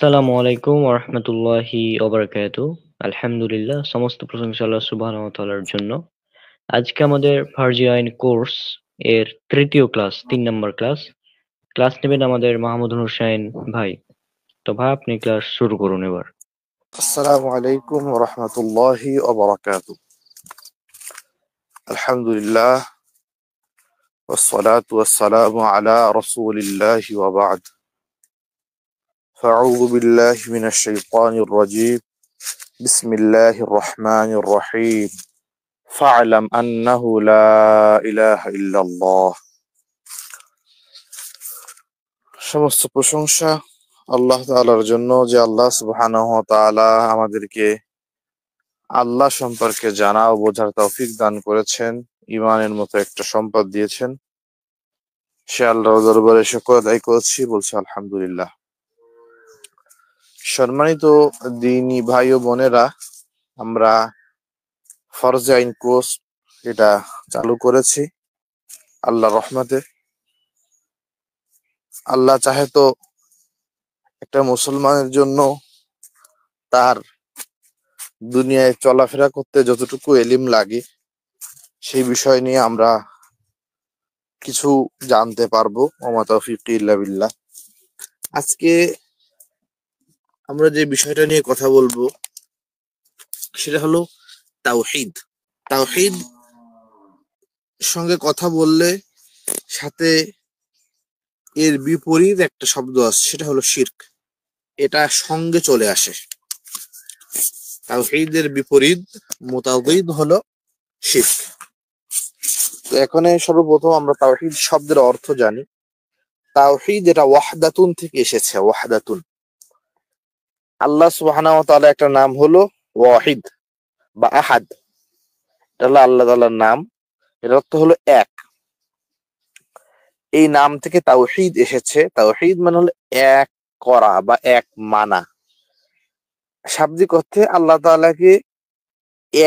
আসসালামু আলাইকুম ওরহমতুল্লাহি ওবারাকাতু। আলহামদুলিল্লাহ, সমস্ত প্রশংসা আল্লাহ সুবহানাহু ওয়া তাআলার জন্য। আজকে আমাদের ফার্জি আইন কোর্স এর তৃতীয় ক্লাস, 3 নম্বর ক্লাস। ক্লাস নেবেন আমাদের মাহমুদুল হোসাইন ভাই। তো ভাই, আপনি ক্লাস শুরু করুন এবার। السلام عليكم ورحمة الله وبركاته. الحمد لله والصلاة والسلام على رسول الله وبعد. فأعوذ بالله من الشيطان الرجيم. بسم الله الرحمن الرحيم. فاعلم أنه لا إله إلا الله. সমস্ত প্রশংসা আল্লাহ তাআলার জন্য, যে আল্লাহ সুবহানাহু ওয়া তাআলা আমাদেরকে আল্লাহ সম্পর্কে জানা ও বোঝার তৌফিক দান করেছেন, ঈমানের মতো একটা সম্পদ দিয়েছেন। সে আল্লাহর দরবারে শুকর আদায় করছি, বলছি আলহামদুলিল্লাহ। সম্মানিত দিনী ভাই ও বোনেরা, আমরা ফরজে আইন কোর্স এটা চালু করেছি আল্লাহর রহমতে। আল্লাহ চাহে তো একটা মুসলমানের জন্য তার দুনিয়ায় চলাফেরা করতে যতটুকু এলিম লাগে সেই বিষয় নিয়ে আমরা কিছু জানতে পারবো। ওমা তাওফীকি ইল্লা বিল্লাহ। আজকে আমরা যে বিষয়টা নিয়ে কথা বলবো সেটা হলো তাওহীদ। তাওহীদ সঙ্গে কথা বললে সাথে এর বিপরীত একটা শব্দ আছে, সেটা হলো শিরক। এটা সঙ্গে চলে আসে। তাওহীদের বিপরীত মুতাযিদ হলো শিরক। তো এখানে সর্বপ্রথম আমরা তাওহীদ শব্দের অর্থ জানি। তাওহীদ এটা ওয়াহদাতুন থেকে এসেছে। ওয়াহদাতুন, আল্লাহ সুবহানাহু ওয়া তাআলা একটা নাম হলো ওয়াহিদ বা আহাদ। এটা হলো আল্লাহ তাআলার নাম। এর অর্থ হলো এক। এই নাম থেকে তাওহীদ এসেছে। তাওহীদ মানে হলো এক করা বা এক মানা। শাব্দিক অর্থে আল্লাহ তাআলাকে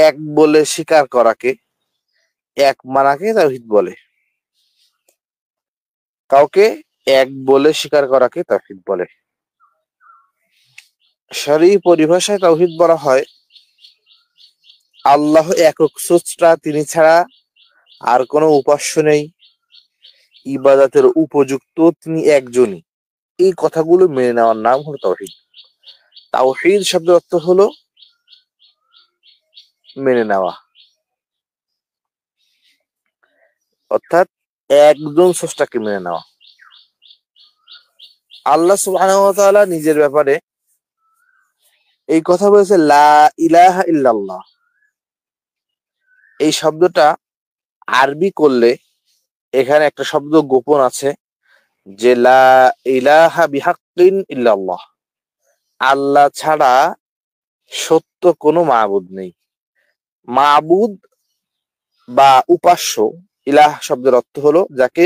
এক বলে স্বীকার করাকে, এক মানাকে তাওহীদ বলে। কাউকে এক বলে স্বীকার করাকে তাওহীদ বলে। শরঈ পরিভাষায় তাওহীদ বলা হয় আল্লাহ একক স্রষ্টা, তিনি ছাড়া আর কোনো উপাস্য নেই, ইবাদতের উপযুক্ত তিনি একজনই। এই কথাগুলো মেনে নেওয়ার নাম হলো তাওহীদ। তাওহীদ শব্দের অর্থ হলো মেনে নেওয়া, অর্থাৎ একজন স্রষ্টাকে মেনে নেওয়া। আল্লাহ সুবহানাহু ওয়া তাআলা নিজের ব্যাপারে এই কথা বলেছে, লা ইলাহা ইল্লাল্লাহ। এই শব্দটা আরবি করলে এখানে একটা শব্দ গোপন আছে, যে লা ইলাহা বিহাক্কিন ইল্লাল্লাহ। আল্লাহ ছাড়া সত্য কোনো মাবুদ নেই। মাবুদ বা উপাস্য, ইলাহ শব্দের অর্থ হলো যাকে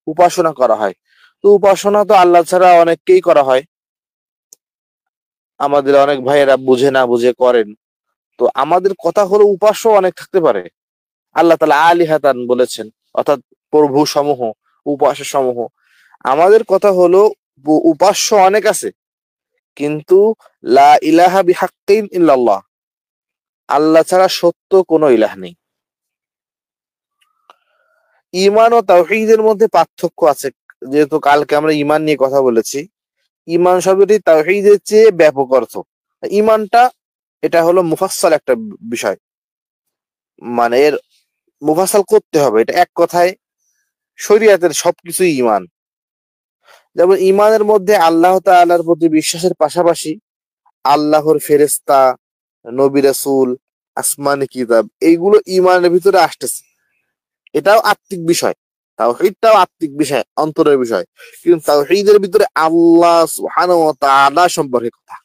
উপাসনা করা হয়। তো উপাসনা তো আল্লাহ ছাড়া অনেককেই করা হয়। আমাদের অনেক ভাইয়েরা বুঝে না বুঝে করেন। তো আমাদের কথা হলো উপাস্য অনেক থাকতে পারে। আল্লাহ তাআলা আলিহাতান বলেছেন, অর্থাৎ প্রভু সমূহ, উপাস্য সমূহ। আমাদের কথা হলো উপাস্য অনেক আছে, কিন্তু লা ইলাহা বিহাক্কিন ইল্লাল্লাহ, আল্লাহ ছাড়া সত্য কোনো ইলাহ নেই। ঈমান ও তাওহীদের মধ্যে পার্থক্য আছে। যেহেতু কালকে আমরা ঈমান নিয়ে কথা বলেছি, ঈমান শব্দটি তাওহীদের চেয়ে ব্যাপক অর্থ। ঈমানটা এটা হলো মুফাসসাল একটা বিষয়, মানে এর মুফাসসাল করতে হবে। এটা এক কথায় শরীয়তের সবকিছুই ঈমান। যেমন ঈমানের মধ্যে আল্লাহ তাআলার প্রতি বিশ্বাসের পাশাপাশি আল্লাহর ফেরেশতা, নবী রাসূল, আসমানি কিতাব, এইগুলো ঈমানের ভিতরে আসতেছে। এটাও আত্মিক বিষয়। তাওহীদটাও আত্মিক বিষয়, অন্তরের বিষয়। কিন্তু তাওহীদের ভিতরে আল্লাহ সুবহানাহু ওয়া তাআলা সম্পর্কে কথা,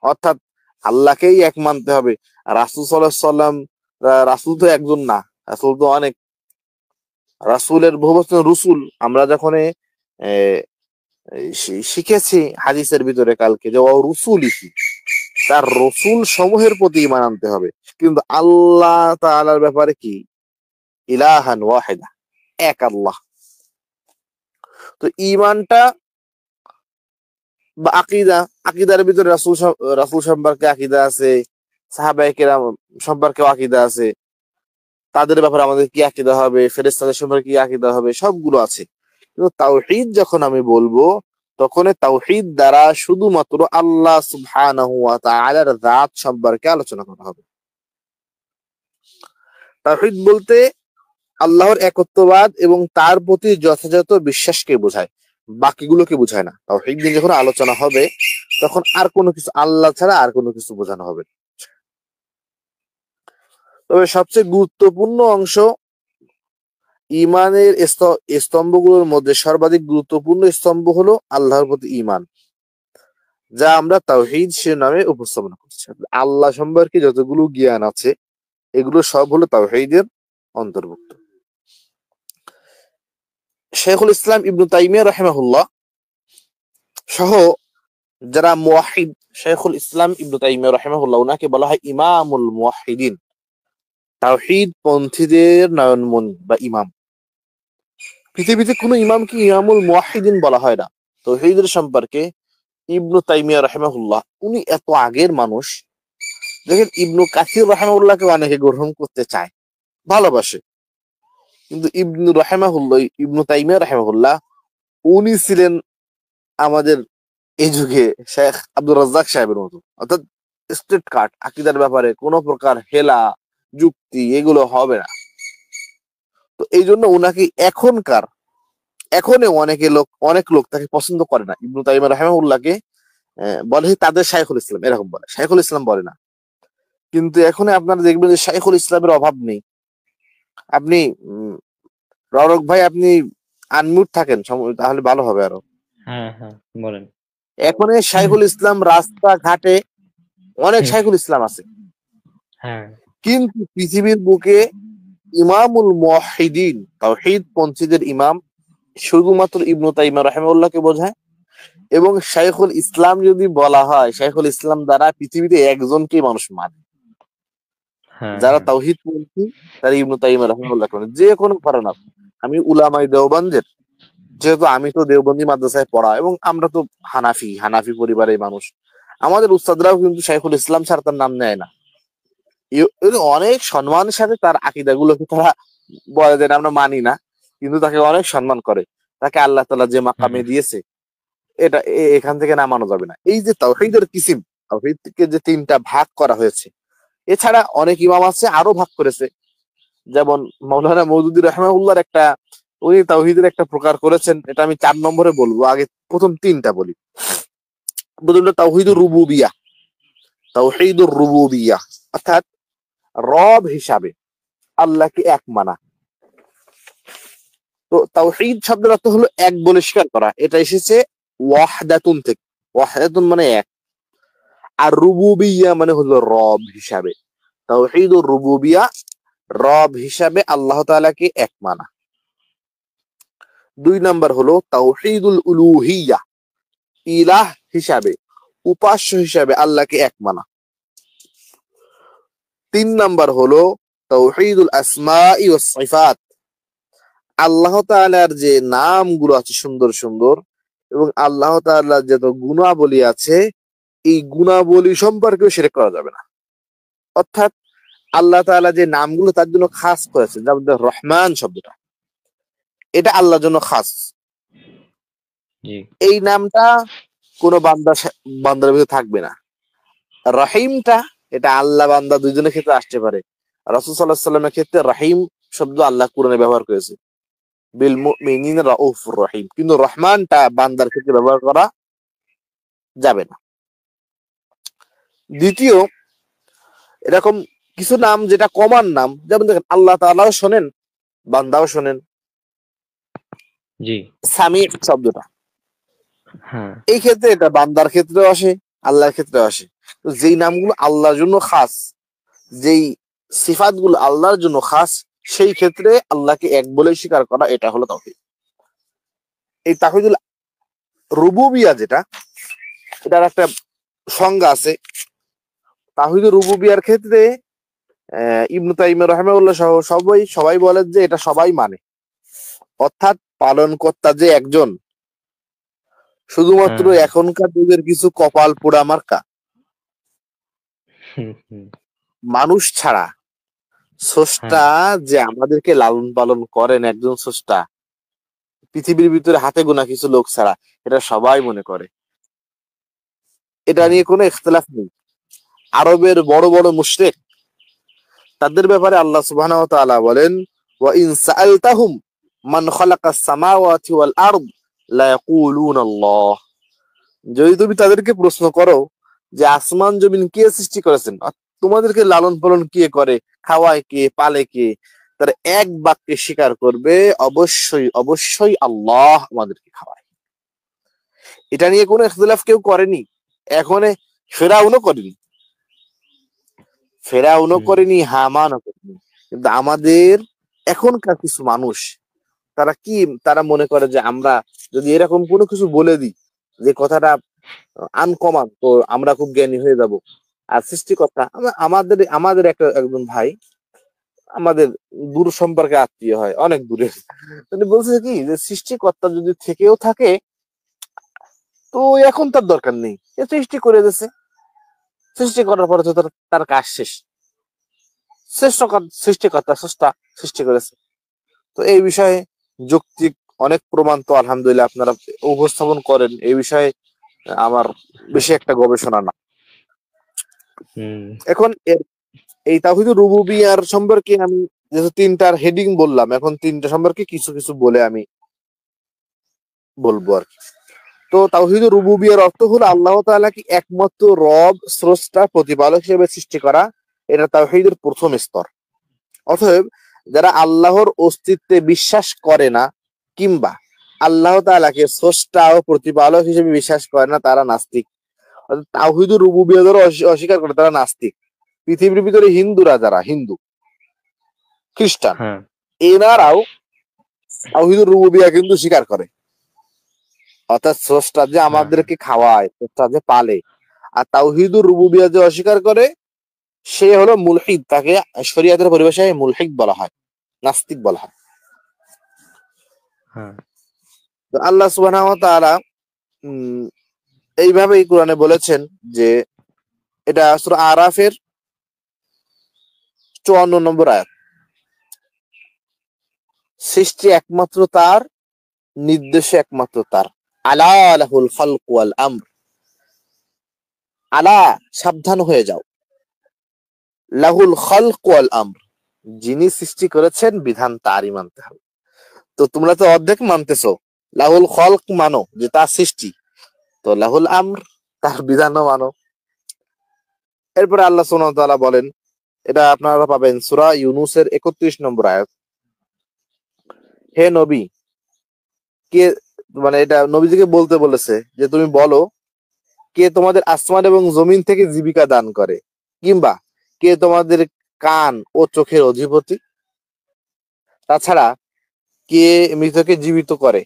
অর্থাৎ আল্লাহকেই এক মানতে হবে। রাসূল সাল্লাল্লাহু আলাইহি সাল্লাম, রাসূল তো একজন না, রাসূল তো অনেক। রাসূলের বহু বচন রসুল। আমরা যখন শিখেছি হাদিসের ভিতরে কালকে, যে ও রসুলিহি, তার রসুল সমূহের প্রতি ঈমান আনতে হবে। কিন্তু আল্লাহ তাআলার ব্যাপারে কি, ইলাহান ওয়াহিদা, এক আল্লাহ। তো ঈমানটা বা আকিদা, আকিদার ভিতরে রাসূল সম্পর্কে আকিদা আছে, সাহাবায়ে কেরাম সম্পর্কেও আকিদা আছে, তাদের ব্যাপারে আমাদের কি আকিদা হবে, ফেরেশতাদের সম্পর্কে কি আকিদা হবে, সবগুলো আছে। কিন্তু তাওহীদ যখন আমি বলবো, তখন এই তাওহীদ দ্বারা শুধুমাত্র আল্লাহ সুবহানাহু ওয়া তাআলার জাত সম্পর্কে আলোচনা করা হবে। তাওহীদ বলতে আল্লাহর একত্ববাদ এবং তার প্রতি যথাযথ বিশ্বাসকে বোঝায়, বাকিগুলোকে বোঝায় না। তাওহীদ নিয়ে যখন আলোচনা হবে, তখন আর কোনো কিছু, আল্লাহ ছাড়া আর কোনো কিছু বোঝানো হবে না। তবে সবচেয়ে গুরুত্বপূর্ণ অংশ, ইমানের স্তম্ভগুলোর মধ্যে সর্বাধিক গুরুত্বপূর্ণ স্তম্ভ হলো আল্লাহর প্রতি ঈমান, যা আমরা তাওহীদ শিরোনামে উপস্থাপনা করছি। আল্লাহ সম্পর্কে যতগুলো জ্ঞান আছে, এগুলো সব হলো তাওহীদের অন্তর্ভুক্ত। শাইখুল ইসলাম ইবনে তাইমিয়া রাহিমাহুল্লাহ সহ যারা মুওয়াহহিদ, শাইখুল ইসলাম ইবনে তাইমিয়া রাহিমাহুল্লাহ, উনাকে বলা হয় ইমামুল মুওয়াহহিদিন, তাওহীদ পন্থীদের নয়নমণি বা ইমাম। পৃথিবীতে কোনো ইমামকে ইমামুল মুওয়াহহিদিন বলা হয় না। তাওহীদের সম্পর্কে ইবনে তাইমিয়া রাহিমাহুল্লাহ, উনি এত আগের মানুষ, দেখেন ইবনে কাসির রাহিমাহুল্লাহকে অনেকে গ্রহণ করতে চায়, ভালোবাসে, কিন্তু ইবনে তাইমিয়া রাহিমাহুল্লাহ, উনি ছিলেন আমাদের এই যুগে শেখ আব্দুর রাজ্জাক সাহেবের মতো, অর্থাৎ স্ট্রেট কাট, আকীদার ব্যাপারে কোনো প্রকার হেলা যুক্তি এগুলো হবে না। তো এই জন্য উনাকে এখনো অনেক লোক তাকে পছন্দ করে না। ইবনে তাইমিয়া রাহিমাহুল্লাহকে বলে তাদের শাইখুল ইসলাম, এরকম বলে, শাইখুল ইসলাম বলে না। কিন্তু এখন আপনারা দেখবেন যে শাইখুল ইসলামের অভাব নেই। আপনি রওনক ভাই, আপনি আনমিউট থাকেন তাহলে ভালো হবে আরো। হ্যাঁ হ্যাঁ, বলেন। এখন এই শাইখুল ইসলাম রাস্তাঘাটে অনেক শাইখুল ইসলাম আছে, হ্যাঁ কিন্তু পৃথিবীর বুকে ইমামুল মুওয়াহহিদিন, তাওহীদ পন্থীদের ইমাম, শুধুমাত্র ইবনে তাইমিয়া রাহিমাহুল্লাহকে বোঝায়। এবং শাইখুল ইসলাম যদি বলা হয়, শাইখুল ইসলাম দ্বারা পৃথিবীতে একজনকেই মানুষ মানে, হ্যাঁ যারা হ্যাঁ। তাওহীদ পন্থী, তারা ইবনে তাইমিয়া রাহিমাহুল্লাহকে মানে। যে কোনো ঘরানা, আমি উলামায়ে দেওবন্দের, যেহেতু আমি তো দেওবন্দি মাদ্রাসায় পড়া, এবং আমরা তো হানাফি পরিবারের মানুষ, আমাদের উস্তাদরাও কিন্তু শাইখুল ইসলাম ছাড়া তার নাম নেয় না। অনেক সম্মানের সাথে তার আকীদাগুলোকে তারা বলে দেন আমরা মানি না, কিন্তু তাকে অনেক সম্মান করে। তাকে আল্লাহ তাআলা যে মাকামে দিয়েছে, এটা এখান থেকে নামানো যাবে না। এই যে তাওহীদের কিসিম, তাওহীদকে যে তিনটা ভাগ করা হয়েছে, এছাড়া অনেক ইমাম আছে আরো ভাগ করেছে। যেমন মাওলানা মওদুদী রাহিমাহুল্লাহর উনি তাওহীদের একটা প্রকার করেছেন, এটা আমি 4 নম্বরে বলবো। আগে প্রথম তিনটা বলি। প্রথমটা তাওহীদুর রুবুবিয়্যাহ, অর্থাৎ রব হিসাবে আল্লাহকে এক মানা। তো তাওহীদ শব্দের অর্থ হলো এক বলে স্বীকার করা, এটা এসেছে ওয়াহদাতুন থেকে। ওয়াহদাতুন মানে এক, আর রুবুবিয়্যাহ মানে হলো রব হিসাবে। তাওহীদুর রুবুবিয়্যাহ, রব হিসাবে আল্লাহ তাআলাকে এক মানা। 2 নাম্বার হলো তাওহীদুল উলুহিয়্যাহ, ইলাহ হিসাবে, উপাস্য হিসাবে আল্লাহকে এক মানা। 3 নাম্বার হলো তাওহীদুল আসমাই ওয়াস সিফাত, আল্লাহ তাআলার যে নামগুলো আছে সুন্দর সুন্দর, এবং আল্লাহ তাআলার যত গুণাবলী আছে, এই গুণাবলী সম্পর্কেও শিরক করা যাবে না। অর্থাৎ আল্লাহ তাআলা যে নামগুলো তার জন্য খাস করেছে, যেমন রহমান শব্দটা, এটা আল্লাহর জন্য খাস। জি। এই নামটা কোনো বান্দার ভিতরে থাকবে না। রহিমটা, এটা আল্লাহ বান্দা দুইজনের ক্ষেত্রে আসতে পারে। রাসূল সাল্লাল্লাহু আলাইহি ওয়াসাল্লামের ক্ষেত্রে রহিম শব্দ আল্লাহ কোরআনে ব্যবহার করেছে, বিল মুমিনিনা রাউফুর রহিম, কিন্তু রহমানটা বান্দার ক্ষেত্রে ব্যবহার করা যাবে না। দ্বিতীয়, এরকম কিছু নাম যেটা কমন নাম, যেমন দেখেন আল্লাহ তাআলাও শোনেন, বান্দাও শোনেন। জি। সামি শব্দটা, হ্যাঁ এই ক্ষেত্রে এটা বান্দার ক্ষেত্রেও আসে, আল্লাহর ক্ষেত্রেও আসে। তো যেই নামগুলো আল্লাহর জন্য খাস, যেই সিফাতগুলো আল্লাহর জন্য খাস, সেই ক্ষেত্রে আল্লাহকে এক বলে স্বীকার করা, এটা হলো তাওহীদ। এই তাওহীদুল রুবুবিয়্যাহ যেটা, এটার একটা সংজ্ঞা আছে। তাওহীদুর রুবুবিয়্যাহর ক্ষেত্রে ইবনে তাইমিয়া রাহিমাহুল্লাহ সহ সবাই বলেন যে এটা সবাই মানে, অর্থাৎ পালনকর্তা যে একজন, শুধুমাত্র হ্যাঁ, হ্যাঁ। এখনকার যুগের কিছু কপাল পোড়া মার্কা হুম, হুম। মানুষ ছাড়া হ্যাঁ, স্রষ্টা যে আমাদেরকে লালন পালন করেন, একজন স্রষ্টা পৃথিবীর ভিতরে হাতে গোনা কিছু লোক ছাড়া, এটা সবাই মনে করে। এটা হ্যাঁ, নিয়ে কোনো ইখতিলাফ নেই। আরবের বড় বড় মুশরিক, তাদের ব্যাপারে আল্লাহ সুবহানাহু ওয়া তাআলা বলেন, ওয়া ইন সাআলতাহুম মান খালাকাস সামাওয়াতি ওয়াল আরদ লা ইয়াকুলুনা আল্লাহ। যদি তুমি তাদেরকে প্রশ্ন করো যে আসমান জমিন কে সৃষ্টি করেছেন, তোমাদেরকে লালন পালন কে করে, খাওয়ায় কে, পালে কে, তারা এক বাক্যে স্বীকার করবে, অবশ্যই অবশ্যই আল্লাহ আমাদেরকে খাওয়ায়। এটা নিয়ে কোনো ইখতিলাফ কেউ করেনি। এখন ফেরাউনও করেনি, ফেরাউনও হুম, করেনি, হামানও করেনি। কিন্তু আমাদের এখনকার কিছু মানুষ, তারা কি, তারা মনে করে যে আমরা যদি এরকম কোনো কিছু বলে দিই যে কথাটা আনকমন, তো আমরা খুব জ্ঞানী হয়ে যাব। আর সৃষ্টিকর্তা, আমাদের আমাদের একটা একজন ভাই আমাদের দূর সম্পর্কে আত্মীয় হয়, অনেক দূরে। তিনি বলছে কি যে সৃষ্টিকর্তা যদি থেকেও থাকে, তো এখন তার দরকার নেই, এ সৃষ্টি করে দিয়েছে, সৃষ্টি করার পরে তো তার তার কাজ শেষ। শ্রেষ্ঠ সৃষ্টিকর্তা স্রষ্টা সৃষ্টি করেছে। তো এই বিষয়ে যৌক্তিক অনেক প্রমাণ তো আলহামদুলিল্লাহ আপনারা উপস্থাপন করেন। এই বিষয়ে আমার হ্যাঁ। বেশি একটা গবেষণা না। হুম, এখন এই তাওহীদুর রুবুবিয়্যার সম্পর্কে আমি যেহেতু তিনটার হেডিং বললাম, এখন তিনটা সম্পর্কে কিছু কিছু বলে আমি বলবো আর কি। তো তাওহীদুর রুবুবিয়্যার অর্থ হলো আল্লাহ তাআলাকে একমাত্র রব, স্রষ্টা, প্রতিপালক হিসেবে সৃষ্টি করা। এটা তাওহীদের প্রথম স্তর। অতএব যারা আল্লাহর অস্তিত্বে বিশ্বাস করে না, কিংবা আল্লাহ তাআলাকে স্রষ্টা ও প্রতিপালক হিসেবে বিশ্বাস করে না, তারা নাস্তিক। অর্থাৎ তাওহীদুর রুবুবিয়্যা যারা অস্বীকার করে, তারা নাস্তিক। পৃথিবীর ভিতরে হিন্দুরা, যারা হিন্দু, খ্রিস্টান, হ্যাঁ, এনারাও তাওহীদুর রুবুবিয়্যা কিন্তু স্বীকার করে। অর্থাৎ স্রষ্টা যে হ্যাঁ, আমাদেরকে খাওয়ায়, স্রষ্টা যে পালে। আর তাওহীদুর রুবুবিয়্যা যে অস্বীকার করে, সে হলো মুলহিদ। তাকে শরীয়তের পরিভাষায় মুলহিদ বলা হয়, নাস্তিক বলা হয়। হ্যাঁ, তো আল্লাহ সুবহানাহু ওয়া তাআলা উম, এইভাবেই কোরআনে বলেছেন যে, এটা সূরা আরাফের 54 নম্বর আয়াত, সৃষ্টি একমাত্র তার, নির্দেশে একমাত্র তার। আলা লাহুল খালকু ওয়াল আমর। আলা, সাবধান হয়ে যাও, লাহুল খালকু ওয়াল আমর, যিনি সৃষ্টি করেছেন, বিধান তারই মানতে হবে। তো তোমরা তো অর্ধেক মানতেছো, লাহুল খলক মানো যে তার সৃষ্টি, তো লাহুল আমর, তার বিধানও মানো। এরপরে আল্লাহ সুবহানাহু ওয়া তাআলা বলেন, এটা আপনারা পাবেন সূরা ইউনূসের 31 নম্বর আয়াত, হে নবী, কে, মানে এটা নবীজিকে বলতে বলেছে যে তুমি বলো, কে তোমাদের আসমান এবং জমিন থেকে জীবিকা দান করে, কিংবা কে তোমাদের কান ও চোখের অধিপতি, তাছাড়া কে মৃতকে জীবিত করে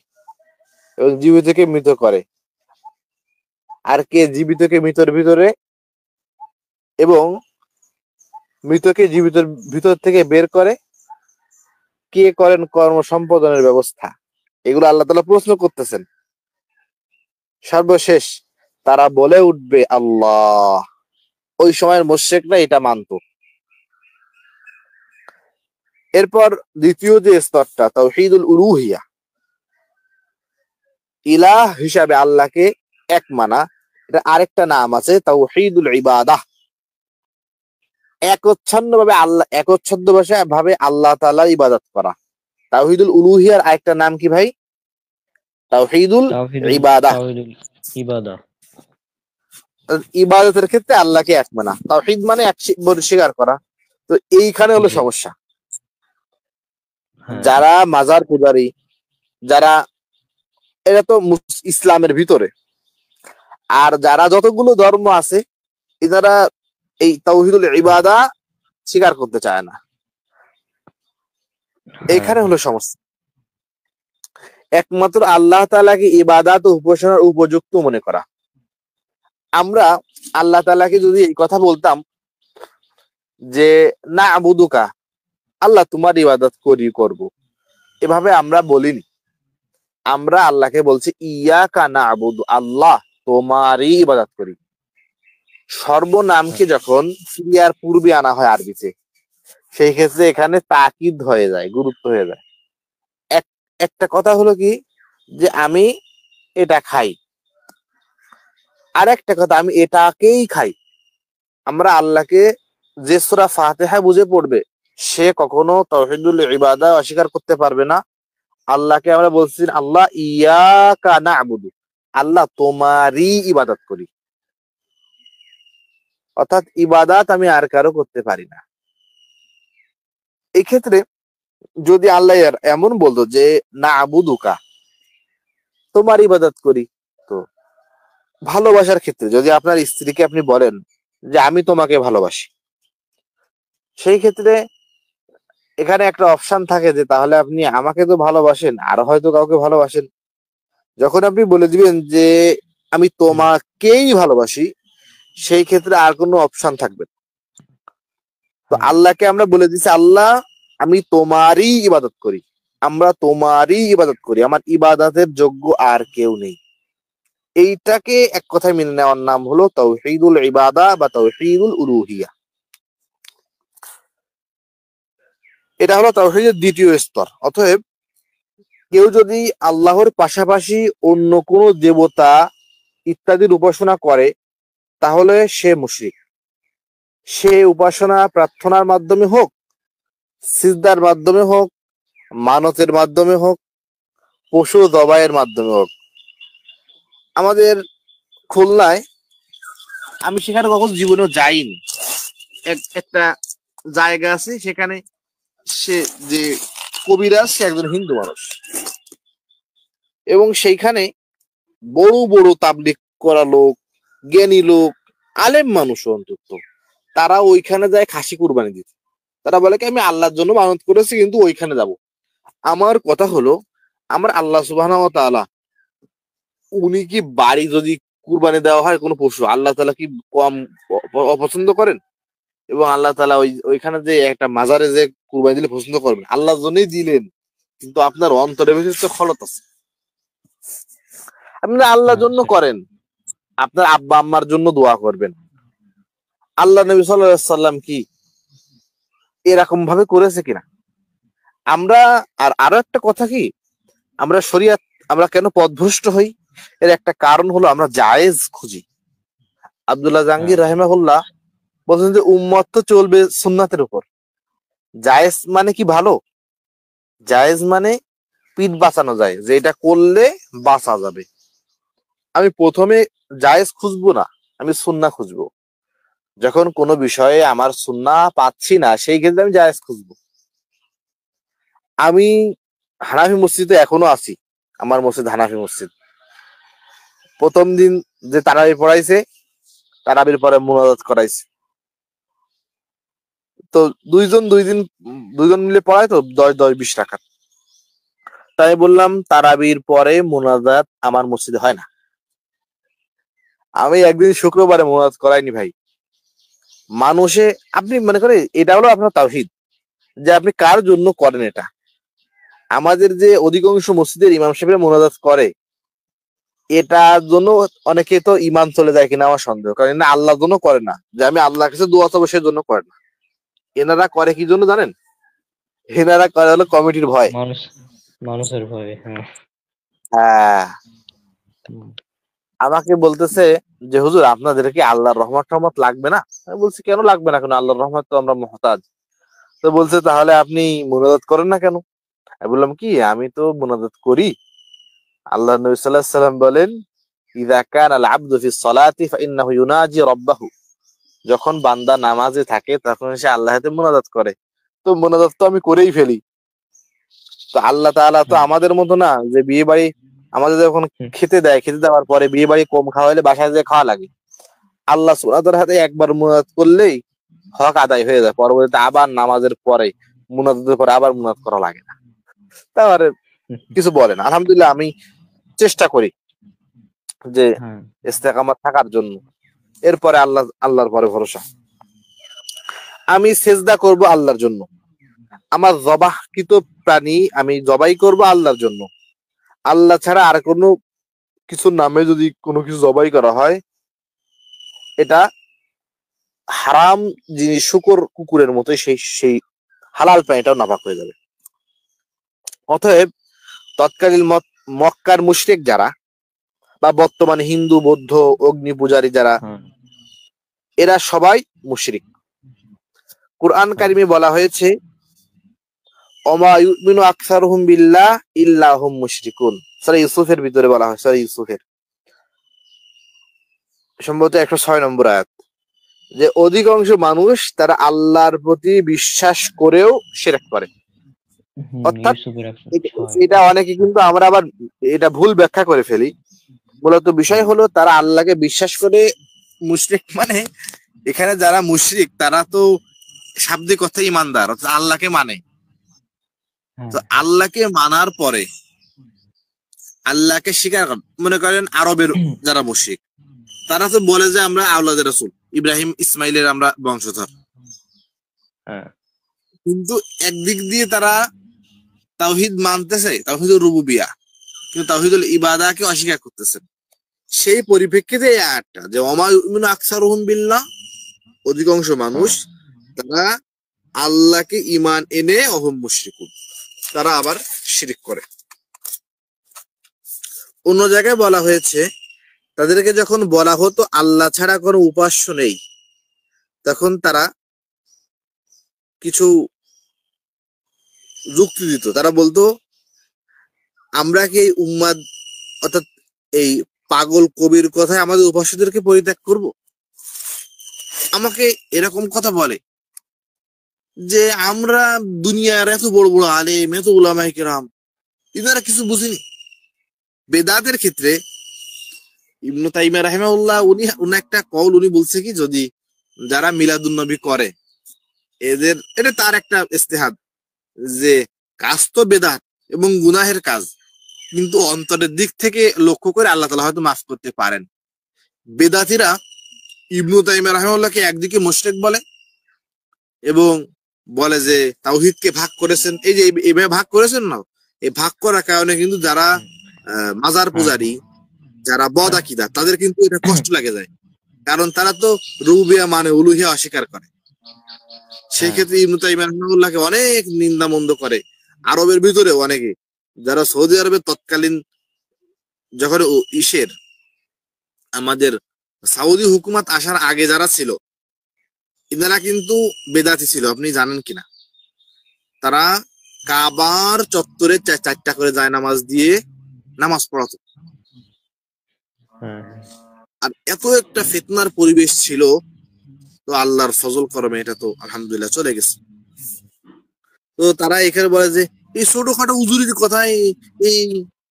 এবং জীবিতকে মৃত করে, আর কে জীবিতকে মৃতের ভিতরে এবং মৃতকে জীবিতের ভিতর থেকে বের করে, কে করেন কর্ম সম্পাদনের ব্যবস্থা। এগুলো আল্লাহ তাআলা প্রশ্ন করতেছেন। সর্বশেষ তারা বলে উঠবে আল্লাহ। ওই সময়ের মুশরিকরা এটা মানতো। এরপর দ্বিতীয় যে স্তরটা, তাওহীদুল উলুহিয়া, ইলাহ হিসাবে আল্লাহকে এক মানা। এটা আরেকটা নাম আছে তাওহীদুল ইবাদাহ, একচ্ছন্ন ভাবে আল্লাহ, একচ্ছন্ন ভাবে আল্লাহ তাআলার ইবাদত করা। তাওহীদুল উলুহিয়ার আরেকটা নাম কি ভাই? তাওহীদুল ইবাদাহ। তাওহীদুল ইবাদা। ইবাদতের ক্ষেত্রে আল্লাহকে এক মানা, তাওহীদ মানে এক স্বীকার করা। তো এইখানে হলো জি। সমস্যা। হ্যাঁ, যারা মাজার পূজারী, যারা, এটা তো ইসলামের ভিতরে, আর যারা যতগুলো ধর্ম আছে, এনারা এই তাওহীদুল হ্যাঁ, ইবাদা স্বীকার করতে চায় না। হ্যাঁ, এইখানে হ্যাঁ, হলো সমস্যা। একমাত্র আল্লাহ তাআলাকে ইবাদত ও উপাসনার উপযুক্ত মনে করা। আমরা আল্লাহ তাআলাকে যদি এই কথা বলতাম যে না আবুদুকা, আল্লাহ তোমার ইবাদত করব, এভাবে আমরা বলিনি। আমরা আল্লাহকে বলছি ইয়াকা না'বুদু, আল্লাহ তোমারই ইবাদত করি। সর্বনামকে যখন ক্রিয়ার পূর্বে আনা হয় আরবিতে, সেই ক্ষেত্রে এখানে তাকিদ হয়ে যায়, গুরুত্ব হয়ে যায়। একটা কথা হলো কি যে আমি এটা খাই, আর একটা কথা আমি এটাকেই খাই। আমরা আল্লাহকে, যে সূরা ফাতিহা বুঝে পড়বে সে কখনো তাওহীদুল ইবাদা অস্বীকার করতে পারবে না। আল্লাহকে আমরা বলছি আল্লাহ ইয়াকা না'বুদু, আল্লাহ তোমারই ইবাদত করি, অর্থাৎ ইবাদত আমি আর কারো করতে পারি না। এই ক্ষেত্রে যদি আল্লাহ এমন বলতো যে না'বুদুকা, তোমার ইবাদত করি, তো ভালোবাসার ক্ষেত্রে যদি আপনার স্ত্রীকে আপনি বলেন যে আমি তোমাকে ভালোবাসি, সেই ক্ষেত্রে এখানে একটা অপশন থাকে যে তাহলে আপনি আমাকে তো ভালোবাসেন আর হয়তো কাউকে ভালোবাসেন। যখন আপনি বলে দিবেন যে আমি তোমাকেই ভালোবাসি, সেই ক্ষেত্রে আর কোনো অপশন থাকবে না। তো আল্লাহকে আমরা বলে দিচ্ছি আল্লাহ আমি তোমারই ইবাদত করি, আমরা তোমারই ইবাদত করি, আমার ইবাদতের যোগ্য আর কেউ নেই। এইটাকে এক কথায় মেনে নেওয়ার নাম হলো তাওহীদুল ইবাদা বা তাওহীদুল উলুহিয়া। এটা হলো তাওহীদের দ্বিতীয় স্তর। অতএব কেউ যদি আল্লাহর পাশাপাশি অন্য কোনো দেবতা ইত্যাদির উপাসনা করে তাহলে সে মুশরিক। সে উপাসনা প্রার্থনার মাধ্যমে হোক, সিজদার মাধ্যমে হোক, মানতের মাধ্যমে হোক, পশু জবাইয়ের মাধ্যমে হোক। আমাদের খুলনায়, আমি সেখানে কখনো জীবনেও যাইনি, একটা জায়গা আছে সেখানে, সে যে কবিরাজ সে একজন হিন্দু মানুষ, এবং সেইখানে বড় বড় তাবলিগ করা লোক, জ্ঞানী লোক, আলেম মানুষ অন্তত, তারা ওইখানে যায় খাসি কুরবানি দিতে। তারা বলে কি আমি আল্লাহর জন্য মানত করেছি কিন্তু ওইখানে যাব। আমার কথা হলো আমার আল্লাহ সুবহানাহু ওয়া তাআলা, উনি কি বাড়ি যদি কুরবানি দেওয়া হয় কোনো পশু, আল্লাহ তাআলা কি কম অপছন্দ করেন? এবং আল্লাহ তাআলা ওইখানে যে একটা মাজারে যে কুরবানি দিলে পছন্দ করবেন? আল্লাহর জন্যই দিলেন, কিন্তু আপনার অন্তরের ভিতরে তো খলত আছে। আপনি আল্লাহর জন্য করেন, আপনার আব্বা আম্মার জন্য দোয়া করবেন। আল্লাহ নবী সাল্লাল্লাহু আলাইহি সাল্লাম কি এরকম ভাবে করেছে কিনা? আমরা আরো একটা কথা কি, আমরা শরিয়াত, আমরা কেন পথভ্রষ্ট হই? এর একটা কারণ হলো আমরা জায়েজ খুঁজি। আব্দুল্লাহ জাহাঙ্গীর রাহিমাহুল্লাহ বলছেন যে উম্মত তো চলবে সুন্নাতের উপর। জায়েজ মানে কি ভালো? জায়েজ মানে পিঠ বাঁচানো যায়, যে এটা করলে বাঁচা যাবে। আমি প্রথমে জায়েজ খুঁজবো না, আমি সুন্নাহ খুঁজবো। যখন কোনো বিষয়ে আমার সুন্নাহ পাচ্ছি না সেই ক্ষেত্রে আমি জায়েজ খুঁজবো। আমি হানাফি মসজিদে এখনো আছি, আমার মসজিদ হানাফি মসজিদ। প্রথম দিন যে তারাবি পড়াইছে, তারাবির পরে মুনাজাত করাইছে, তো দুইজন মিলে পড়ায় তো 10-10-20 রাকাত। তাই বললাম তারাবির পরে মুনাজাত আমার মসজিদে হয় না। আমি একদিন শুক্রবারে মুনাজাত করাইনি ভাই। মানুষে, আপনি মনে করেন এটা হলো আপনার তাওহীদ, যে আপনি কার জন্য করেন এটা। আমাদের যে অধিকাংশ মসজিদের ইমাম সাহেবরা মুনাজাত করে, এটার জন্য অনেকে তো ইমান চলে যায় কিনা আমার সন্দেহ, কারণ না আল্লাহর জন্য করে না, যে আমি আল্লাহর কাছে দোয়া চাবো সেই জন্য করে না। এনারা করে কি জন্য জানেন? এনারা করে হলো কমিটির ভয়। মানুষের ভয়ে। হ্যাঁ, আমাকে বলতেছে যে হুজুর আপনাদের কি আল্লাহর রহমত লাগবে না? আমি বলছি কেন লাগবে না, কেন আল্লাহর রহমত তো আমরা মুহতাজ। তো বলছে তাহলে আপনি মুনাজাত করেন না কেন? আমি বললাম কি আমি তো মুনাজাত করি। আল্লাহ নবী সাল্লাল্লাহু আলাইহি সাল্লাম বলেন ইযা কানা আল আবদু ফিস সালাতি ফাইন্নাহু ইউনাজি রাব্বাহু, যখন বান্দা নামাজে থাকে তখন সে আল্লাহর সাথে মুনাজাত করে। তো মুনাজাত তো আমি করেই ফেলি। তো আল্লাহ তাআলা তো আমাদের মতো না যে বিয়ে বাড়ি আমাদের যখন খেতে দেয়, খেতে দেওয়ার পরে বিয়ে বাড়ি কম খাওয়া হলে বাসায় যেয়ে খাওয়া লাগে। আল্লাহ সুবহানাহু ওয়া তাআলার হাতে একবার মুনাজাত করলেই হক আদায় হয়ে যায়, পরবর্তীতে আবার নামাজের পরে মুনাজাতের পরে আবার মুনাজাত করা লাগে না। তারপরে কিছু বলে না। আলহামদুলিল্লাহ আমি চেষ্টা করি যে ইস্তেকামাত থাকার জন্য। এরপরে আল্লাহর পরে ভরসা। আমি সেজদা করব আল্লাহর জন্য, আমার জবাহকৃত প্রাণী আমি জবাই করব আল্লাহর জন্য, আল্লাহ ছাড়া আর কোনো কিছুর নামে যদি কোনো কিছু জবাই করা হয়, এটা হারাম জিনিস, শুকর কুকুরের মতোই সেই সেই হালাল প্রাণীটাও নাপাক হয়ে যাবে। অতএব তৎকালীন মক্কার মুশরিক যারা বা বর্তমানে হিন্দু বৌদ্ধ অগ্নি পূজারী যারা, এরা সবাই মুশরিক। কুরআন কারিমে বলা হয়েছে ওমা ইউমিনু আকসারুহুম বিল্লাহ ইল্লা হুম মুশরিকুন। সূরা ইউসুফের ভিতরে বলা হয়, সূরা ইউসুফের সম্ভবত 106 নম্বর আয়াত, যে অধিকাংশ মানুষ তারা আল্লাহর প্রতি বিশ্বাস করেও শিরক করে। অর্থাৎ এটা অনেকে কিন্তু আমরা আবার এটা ভুল ব্যাখ্যা করে ফেলি। মূলত বিষয় হলো তারা আল্লাহকে বিশ্বাস করে মুশরিক, মানে এখানে যারা মুশরিক তারা তো শাব্দিক অর্থে ইমানদার, অর্থাৎ আল্লাহকে মানে। তো আল্লাহকে মানার পরে আল্লাহকে স্বীকার করেন। মনে করেন আরবের যারা মুশরিক তারা তো বলে যে আমরা আওলাদে রাসূল, ইব্রাহিম ইসমাইলের আমরা বংশধর, কিন্তু একদিক দিয়ে তারা তাওহীদ মানতেছে, তাওহীদুর রুবুবিয়া, কিন্তু তাওহীদুল ইবাদাকে অস্বীকার করতেছেন। সেই পরিপ্রেক্ষিতে এই আয়াতটা যে ওমা ইউমিনু আকসারুহুম বিল্লাহ, অধিকাংশ মানুষ তারা আল্লাহকে ঈমান এনে অহুম মুশরিকুন, তারা আবার শিরক করে। অন্য জায়গায় বলা হয়েছে তাদেরকে যখন বলা হতো আল্লাহ ছাড়া কোনো উপাস্য নেই, তখন তারা কিছু যুক্তি দিত। তারা বলতো আমরা কি এই উম্মাদ অর্থাৎ এই পাগল কবির কথায় আমাদের উপাস্যদেরকে পরিত্যাগ করব? আমাকে এরকম কথা বলে যে আমরা দুনিয়ার এত বড় বড় আলেম, এত উলামায়ে কেরাম, এনারা কিছু বুঝিনি। বেদাতের ক্ষেত্রে ইবনু তাইমিয়া রাহিমাহুল্লাহ উনি একটা কওল উনি বলছে কি, যদি যারা মিলাদুন নবী করে এদের, এটা তার একটা ইজতিহাদ, যে কাজ তো বেদাত এবং গুনাহের কাজ, কিন্তু অন্তরের দিক থেকে লক্ষ্য করে আল্লাহ তাআলা হয়তো মাফ করতে পারেন। বেদাতীরা ইবনু তাইমিয়া রাহিমাহুল্লাহকে একদিকে মুশরিক বলে এবং বলে যে তাওহীদকে ভাগ করেছেন, এই যে এইভাবে ভাগ করেছেন না, এই ভাগ করার কারণে কিন্তু যারা মাজার পূজারী, যারা বদ আকীদা, তাদের কিন্তু এটা কষ্ট লাগে যায়, কারণ তারা তো রুবুবিয়া মানে উলুহিয়া অস্বীকার করে। সেই ক্ষেত্রে ইবনু তাইমিয়া রাহিমাহুল্লাহকে অনেক নিন্দা মন্দ করে। আরবের ভিতরে অনেকে যারা সৌদি আরবের তৎকালীন যখন আমাদের সাউদি হুকুমত আসার আগে যারা ছিল, এনারা কিন্তু বেদাতি ছিল, আপনি জানেন কিনা। তারা কাবার চত্বরে চারটা করে জায়নামাজ দিয়ে নামাজ পড়াতো। আর এত একটা ফিতনার পরিবেশ ছিল, তো আল্লাহর ফজল করমে এটা তো আলহামদুলিল্লাহ চলে গেছে। তো তারা এখানে বলে যে এই ছোটখাটো উজুরির কথাই, এই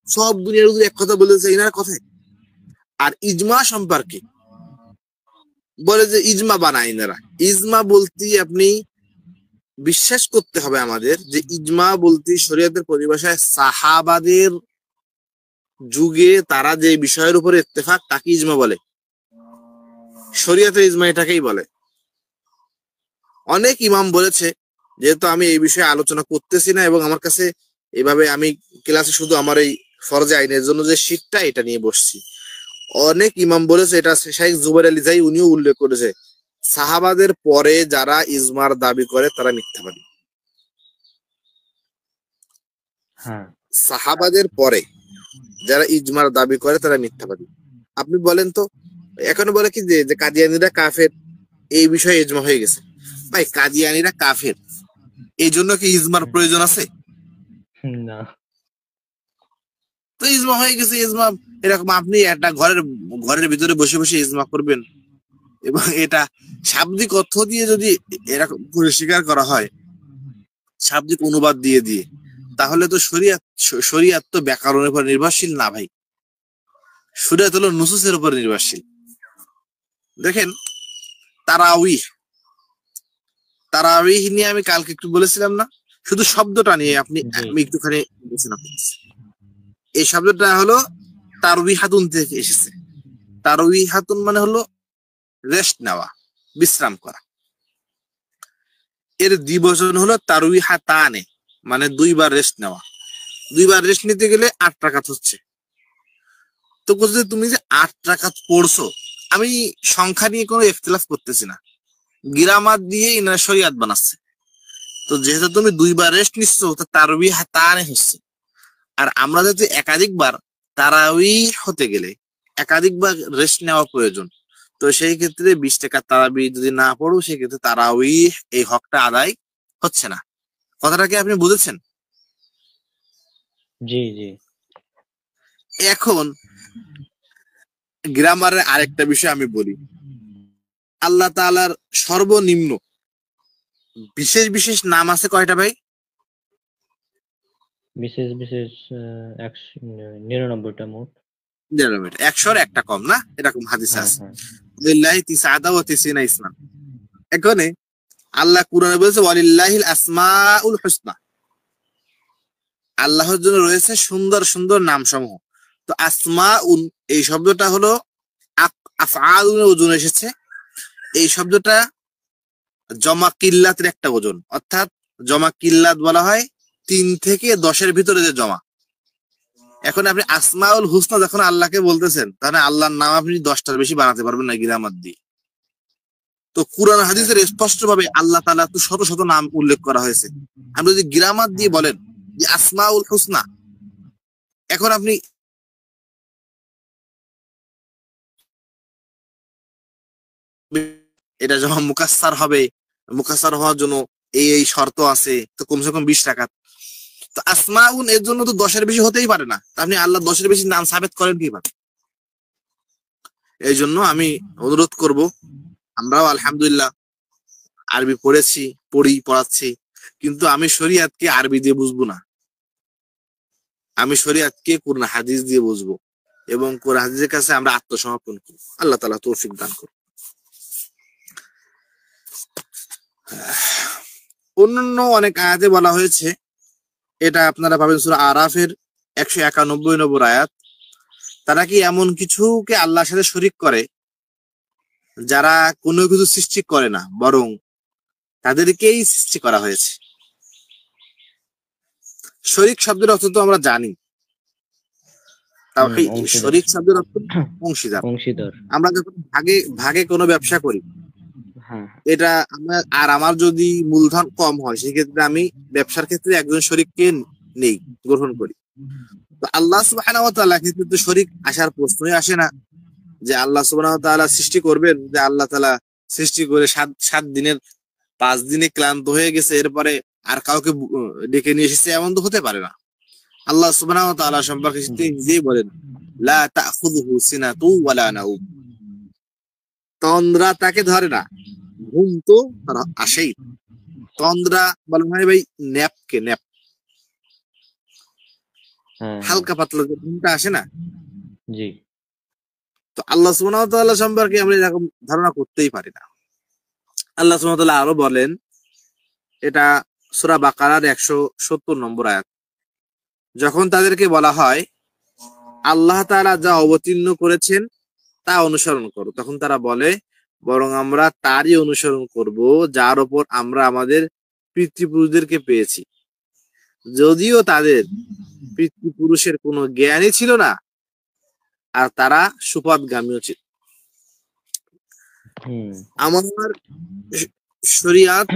সব দুনিয়ার উজুরি এক কথা বলেছে এনার কথায়। আর ইজমা সম্পর্কে বলে যে ইজমা বানায় এনারা। ইজমা বলতে আপনি বিশ্বাস করতে হবে আমাদের যে ইজমা বলতে শরীয়তের পরিভাষায় সাহাবাদের যুগে তারা যে বিষয়ের উপরে ইত্তেফাক তাকে ইজমা বলে। শরীয়তের ইজমা এটাকেই বলে। অনেক ইমাম বলেছে, যেহেতু আমি এই বিষয়ে আলোচনা করতেছি না এবং আমার কাছে এভাবে আমি ক্লাসে শুধু আমার এই ফরজে আইনের জন্য যে শীটটা এটা নিয়ে বসছি, অনেক ইমাম বলেছে, এটা শাইখ জুবাইর আলী জাই উনিও উল্লেখ করেছে, সাহাবাদের পরে যারা ইজমার দাবি করে তারা মিথ্যাবাদী। সাহাবাদের পরে যারা ইজমার দাবি করে তারা মিথ্যাবাদী। আপনি বলেন তো, এখন বলে কি যে কাদিয়ানীরা কাফের, এই বিষয়ে ইজমা হয়ে গেছে। ভাই কাদিয়ানীরা কাফের, এই জন্য কি ইজমার প্রয়োজন আছে? না। তো ইজমা হয়ে গেছে। ইজমা এরকম আপনি একটা ঘরের ভিতরে বসে বসে ইজমা করবেন এবং এটা শাব্দিক অর্থ দিয়ে যদি এরকম করে স্বীকার করা হয়, শাব্দিক অনুবাদ দিয়ে দিয়ে, তাহলে তো শরিয়াত তো ব্যাকরণের উপর নির্ভরশীল না ভাই, শরিয়াত হলো নুসুসের উপর নির্ভরশীল। দেখেন তারাউইহ নিয়ে আমি কালকে একটু বলেছিলাম না, শুধু শব্দটা নিয়ে আমি একটুখানি বলছিলাম। এই শব্দটা হলো তারউইহাতুন থেকে এসেছে। তারউইহাতুন মানে হলো রেস্ট নেওয়া, বিশ্রাম করা। এর দ্বিবচন হলো তারউইহাতানে, মানে দুইবার রেস্ট নেওয়া। 2 বার রেস্ট নিতে গেলে 8 রাকাত হচ্ছে। তো বলছে তুমি যে 8 রাকাত পড়ছো, আমি সংখ্যা নিয়ে কোনো ইখতিলাফ করতেছি না, গিরামাত দিয়ে ইনারা শরিয়াত বানাচ্ছে। তো যেহেতু তুমি 2 বার রেস্ট নিচ্ছ, তো তারাবিহ তানে হচ্ছে। আর আমরা যদি একাধিকবার তারাবিহ হতে গেলে একাধিকবার রেস্ট নেওয়া প্রয়োজন। তো সেই ক্ষেত্রে 20 টাকা তারাবিহ যদি না পড়ো, সেই ক্ষেত্রে তারাবিহ এই হকটা আদায় হচ্ছে না। কথাটা কি আপনি বুঝেছেন? জি জি। এখন গ্রামারের আরেকটা বিষয় আমি বলি। আল্লাহ তাআলার সর্বনিম্ন বিশেষ বিশেষ নাম আছে কয়টা ভাই? বিশেষ বিশেষ 99টা মোট। 100-র একটা কম না, এরকম হাদিসে হ্যাঁ আছে। হ্যাঁ। লিল্লাহি তিসআতা ওয়া তিসিনা ইসমান। এখানে আল্লাহ কুরআনে বলেছে ওয়ালিল্লাহিল আসমাউল হুসনা, আল্লাহর জন্য রয়েছে সুন্দর সুন্দর নাম সমূহ। তো আসমাউন এই শব্দটা হলো আফআলুন ওজন এসেছে। এই শব্দটা জমা কিল্লাতের একটা ওজন, অর্থাৎ জমা কিল্লাত বলা হয় 3 থেকে 10-এর ভিতরে যে জমা। এখন আপনি আসমাউল হুসনা যখন আল্লাহকে বলতেছেন, তাহলে আল্লাহর নাম আপনি 10টার বেশি বানাতে পারবেন না গিরামাত দিয়ে। তো কুরআন হাদিসের স্পষ্ট ভাবে আল্লাহ তাআলা তো শত শত নাম উল্লেখ করা হয়েছে। আপনি যদি গিরামাত দিয়ে বলেন যে আসমাউল হুসনা, এখন আপনি এটা যখন মুকাসসার হবে, মুকাসসার হওয়ার জন্য এই শর্ত আছে, তো কমসে কম 20 টাকা। তো আসমাউন এর জন্য তো 10-এর বেশি হতেই পারে না। আপনি আল্লাহ 10-এর বেশি নাম সাবেত করেন কিভাবে? এই জন্য আমি অনুরোধ করব, আমরাও আলহামদুলিল্লাহ আরবি পড়েছি, পড়াচ্ছি, কিন্তু আমি শরিয়াতকে আরবি দিয়ে বুঝবো না। আমি শরিয়াতকে কোরআন হাদিস দিয়ে বুঝবো, এবং কোরআন হাদিসের কাছে আমরা আত্মসমর্পণ করব। আল্লাহ তাআলা তৌফিক দান করুন। অন্যান্য অনেক আয়াতে বলা হয়েছে, এটা আপনারা পাবেন সূরা আরাফের 191 নম্বর আয়াত। তারা কি এমন কিছুকে আল্লাহর সাথে শরীক করে যারা কোনো কিছু সৃষ্টি করে না, বরং তাদেরকেই সৃষ্টি করা হয়েছে। শরীক শব্দের অর্থ তো আমরা জানি, অংশীদার। শরীক শব্দের অর্থ অংশীদার। অংশীদার। আমরা যখন ভাগে ভাগে কোনো ব্যবসা করি, হ্যাঁ। এটা আমার যদি মূলধন কম হয়, সেক্ষেত্রে আমি ব্যবসার ক্ষেত্রে একজন শরীককে নেই, গ্রহণ করি। তো আল্লাহ সুবহানাহু ওয়া তাআলা ক্ষেত্রে তো শরীক আসার প্রশ্নই আসে না, যে আল্লাহ সুবহানাহু ওয়া তাআলা সৃষ্টি করবেন, যে আল্লাহ তাআলা সৃষ্টি করে 7 দিনের 5 দিনে ক্লান্ত হয়ে গেছে, এরপরে আর কাউকে ডেকে নিয়ে এসেছে, এমন তো হতে পারে না। আল্লাহ সুবহানাহু ওয়া তাআলা সম্পর্কে তিনি নিজেই বলেন, লা তাখুযুহু সিনাতু ওয়ালা নাউম, তন্দ্রা তাকে ধরে না, ঘুম তো তার আসেই। তন্দ্রা বলা হয় ভাই ন্যাপকে, ন্যাপ, হ্যাঁ। হালকা পাতলা যে ঘুমটা আসে না। জি। তো আল্লাহ সুবহানাহু ওয়া তাআলা সম্পর্কে আমরা এরকম ধারণা করতেই পারি না। আল্লাহ সুবহানাহু ওয়া তাআলা আরো বলেন, এটা সূরা বাকারার 170 নম্বর আয়াত, যখন তাদেরকে বলা হয় আল্লাহ তাআলা যা অবতীর্ণ করেছেন তা অনুসরণ করো, তখন তারা বলে, বরং আমরা তারই অনুসরণ করব যার উপর আমরা আমাদের পিতৃপুরুষদেরকে পেয়েছি, যদিও তাদের পিতৃপুরুষের কোনো জ্ঞানই ছিল না, আর তারা সুপথগামীও ছিল। আমার শরিয়াত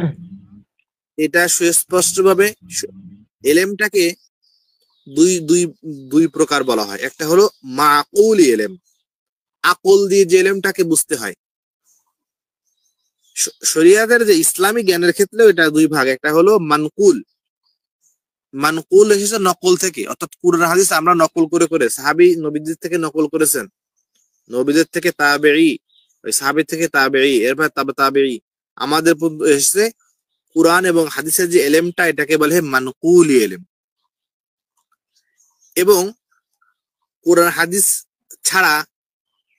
এটা সুস্পষ্ট ভাবে এলেমটাকে দুই দুই দুই প্রকার বলা হয়। একটা হলো মাকুলি এলেম, আকল দিয়ে যে এলেমটাকে বুঝতে হয়। শরিয়াতের যে ইসলামী জ্ঞানের ক্ষেত্রেও এটা দুই ভাগ, একটা হলো মানকুল, মানকুল এসেছে নকল থেকে, অর্থাৎ কুরআন হাদিস আমরা নকল করে করে, সাহাবী নবীদের থেকে নকল করেছেন, নবীদের থেকে তাবেঈ, ওই সাহাবী থেকে তাবেঈ, এরপর তাবেঈ, আমাদের এসেছে কুরআন এবং হাদিসের যে এলেমটা, এটাকে বলে মানকুলি এলেম। এবং কোরআন হাদিস ছাড়া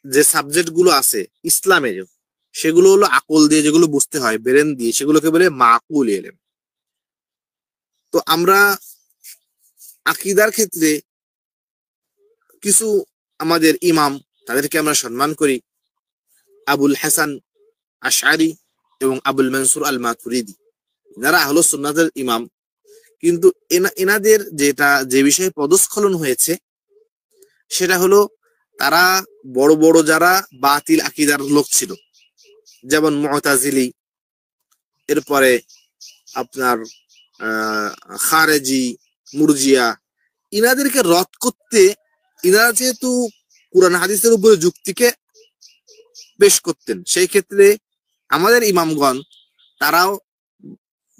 যে সাবজেক্ট গুলো আছে ইসলামের, সেগুলো হলো আকল দিয়ে যেগুলো বুঝতে হয়, ব্রেন দিয়ে, সেগুলোকে বলে মাকুল এলেম। তো আমরা আকীদার ক্ষেত্রে কিছু আমাদের ইমাম, তাদেরকে আমরা সম্মান করি, আবুল হাসান আশআরী এবং আবুল মনসুর আল মাতুরিদি, যারা আহলুস সুন্নাতের ইমাম। কিন্তু এনাদের যে বিষয়ে পদস্খলন হয়েছে সেটা হলো তারা বড় বড় যারা বাতিল আকীদার লোক ছিল, যেমন মুতাজিলি, এরপরে আপনার খারেজি, মুরজিয়া, ইনাদেরকে রদ করতে ইনারা যেহেতু কুরআন হাদিসের উপরে যুক্তিকে পেশ করতেন, সেই ক্ষেত্রে আমাদের ইমামগণ তারাও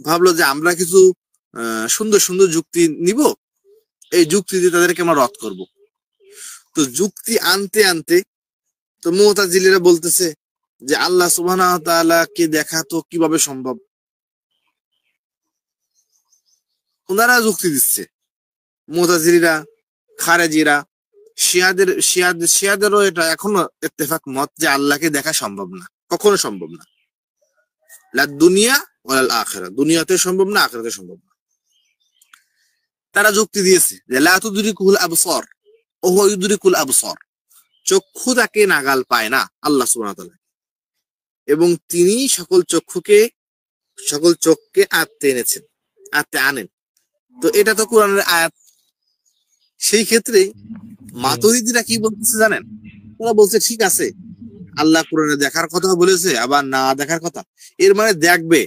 ভাবলো যে আমরা কিছু সুন্দর সুন্দর যুক্তি নিব, এই যুক্তি দিয়ে তাদেরকে আমরা রদ করব। তো যুক্তি আনতে আনতে তো মুতাজিলিরা বলতেছে যে আল্লাহ সুবহানাহু ওয়া তাআলাকে দেখা তো কিভাবে সম্ভব, ওনারা যুক্তি দিচ্ছে। মুতাজিলিরা, খারেজিরা, শিয়াদেরও এটা এখনো ইত্তেফাক মত যে আল্লাহকে দেখা সম্ভব না, কখনো সম্ভব না। লা দুনিয়া ওয়াল আখিরা, দুনিয়াতে সম্ভব না, আখিরাতে সম্ভব না। তারা যুক্তি দিয়েছে যে লা তুদরিকুল আবসার ওয়া হুয়া ইউদরিকুল আবসার, চক্ষু তাকে নাগাল পায় না আল্লাহ সুবহানাহু ওয়া তাআলা, এবং তিনি সকল চোখকে আয়ত্তে আনেন। তো এটা তো কোরআনের আয়াত। সেই ক্ষেত্রে মাতুরিদিরা কি বলতেছে জানেন? ওরা বলছে ঠিক আছে, আল্লাহ কোরআনে দেখার কথা বলেছে, আবার না দেখার কথা, এর মানে দেখবে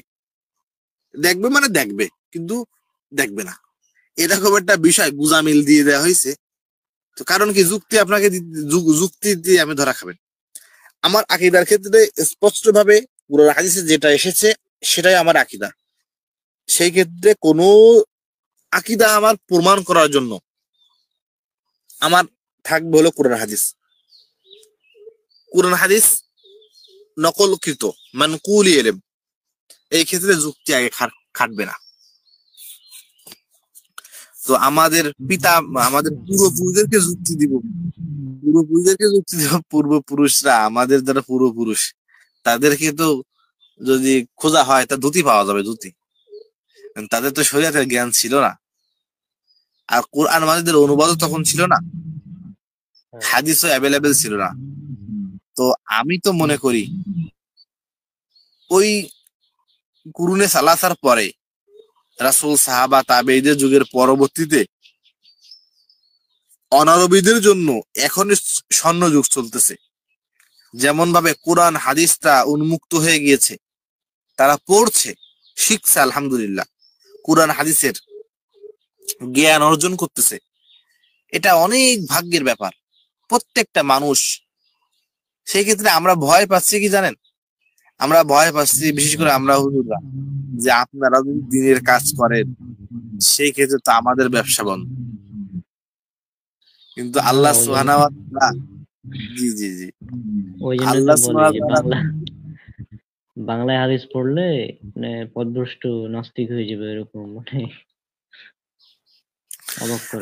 মানে দেখবে, কিন্তু দেখবে না, এরকম একটা বিষয় গুজামিল দিয়ে দেওয়া হয়েছে। তো কারণ কি, যুক্তি দিয়ে আমি ধরা খাবেন। আমার আকীদার ক্ষেত্রে স্পষ্ট ভাবে কুরআন হাদিসে যেটা এসেছে সেটাই আমার আকীদা। সেই ক্ষেত্রে কোনো আকীদা আমার প্রমাণ করার জন্য আমার থাকবে হলো কোরআন হাদিস নকলকৃত মানকুল ইলম, এই ক্ষেত্রে যুক্তি আগে খাটবে না। তো আমাদের পূর্বপুরুষদেরকে যুক্তি দিব, পূর্বপুরুষরা আমাদের যারা পূর্বপুরুষ, তাদেরকে তো যদি খোঁজা হয় তা ধুতি পাওয়া যাবে, ধুতি। তাদের তো শরীয়তের জ্ঞান ছিল না, আর কোরআন মাজিদের অনুবাদও তখন ছিল না, হাদিসও অ্যাভেলেবেল ছিল না। তো আমি তো মনে করি ওই কুরুনে সালাসার পরে রাসূল, সাহাবা, তাবেঈদের যুগের পরবর্তীতে অনারবীদের জন্য এখন স্বর্ণ যুগ চলতেছে। যেমন ভাবে কোরআন হাদিসটা উন্মুক্ত হয়ে গিয়েছে, তারা পড়ছে, শিখছে, আলহামদুলিল্লাহ, কোরআন হাদিসের জ্ঞান অর্জন করতেছে। এটা অনেক ভাগ্যের ব্যাপার, প্রত্যেকটা মানুষ। সেই ক্ষেত্রে আমরা ভয় পাচ্ছি কি জানেন? আমরা ভয় পাচ্ছি বিশেষ করে আমরা হুজুররা, যে আপনারা যদি দিনের কাজ করেন সেই ক্ষেত্রে তো আমাদের ব্যবসা বন্ধ। কিন্তু আল্লাহ সুবহানাহু ওয়া তাআলা, জি জি জি, আল্লাহ সুবহানাহু ওয়া তাআলা বাংলায় হাদিস পড়লে মানে পথভ্রষ্ট নাস্তিক হয়ে যাবে, এরকম মানে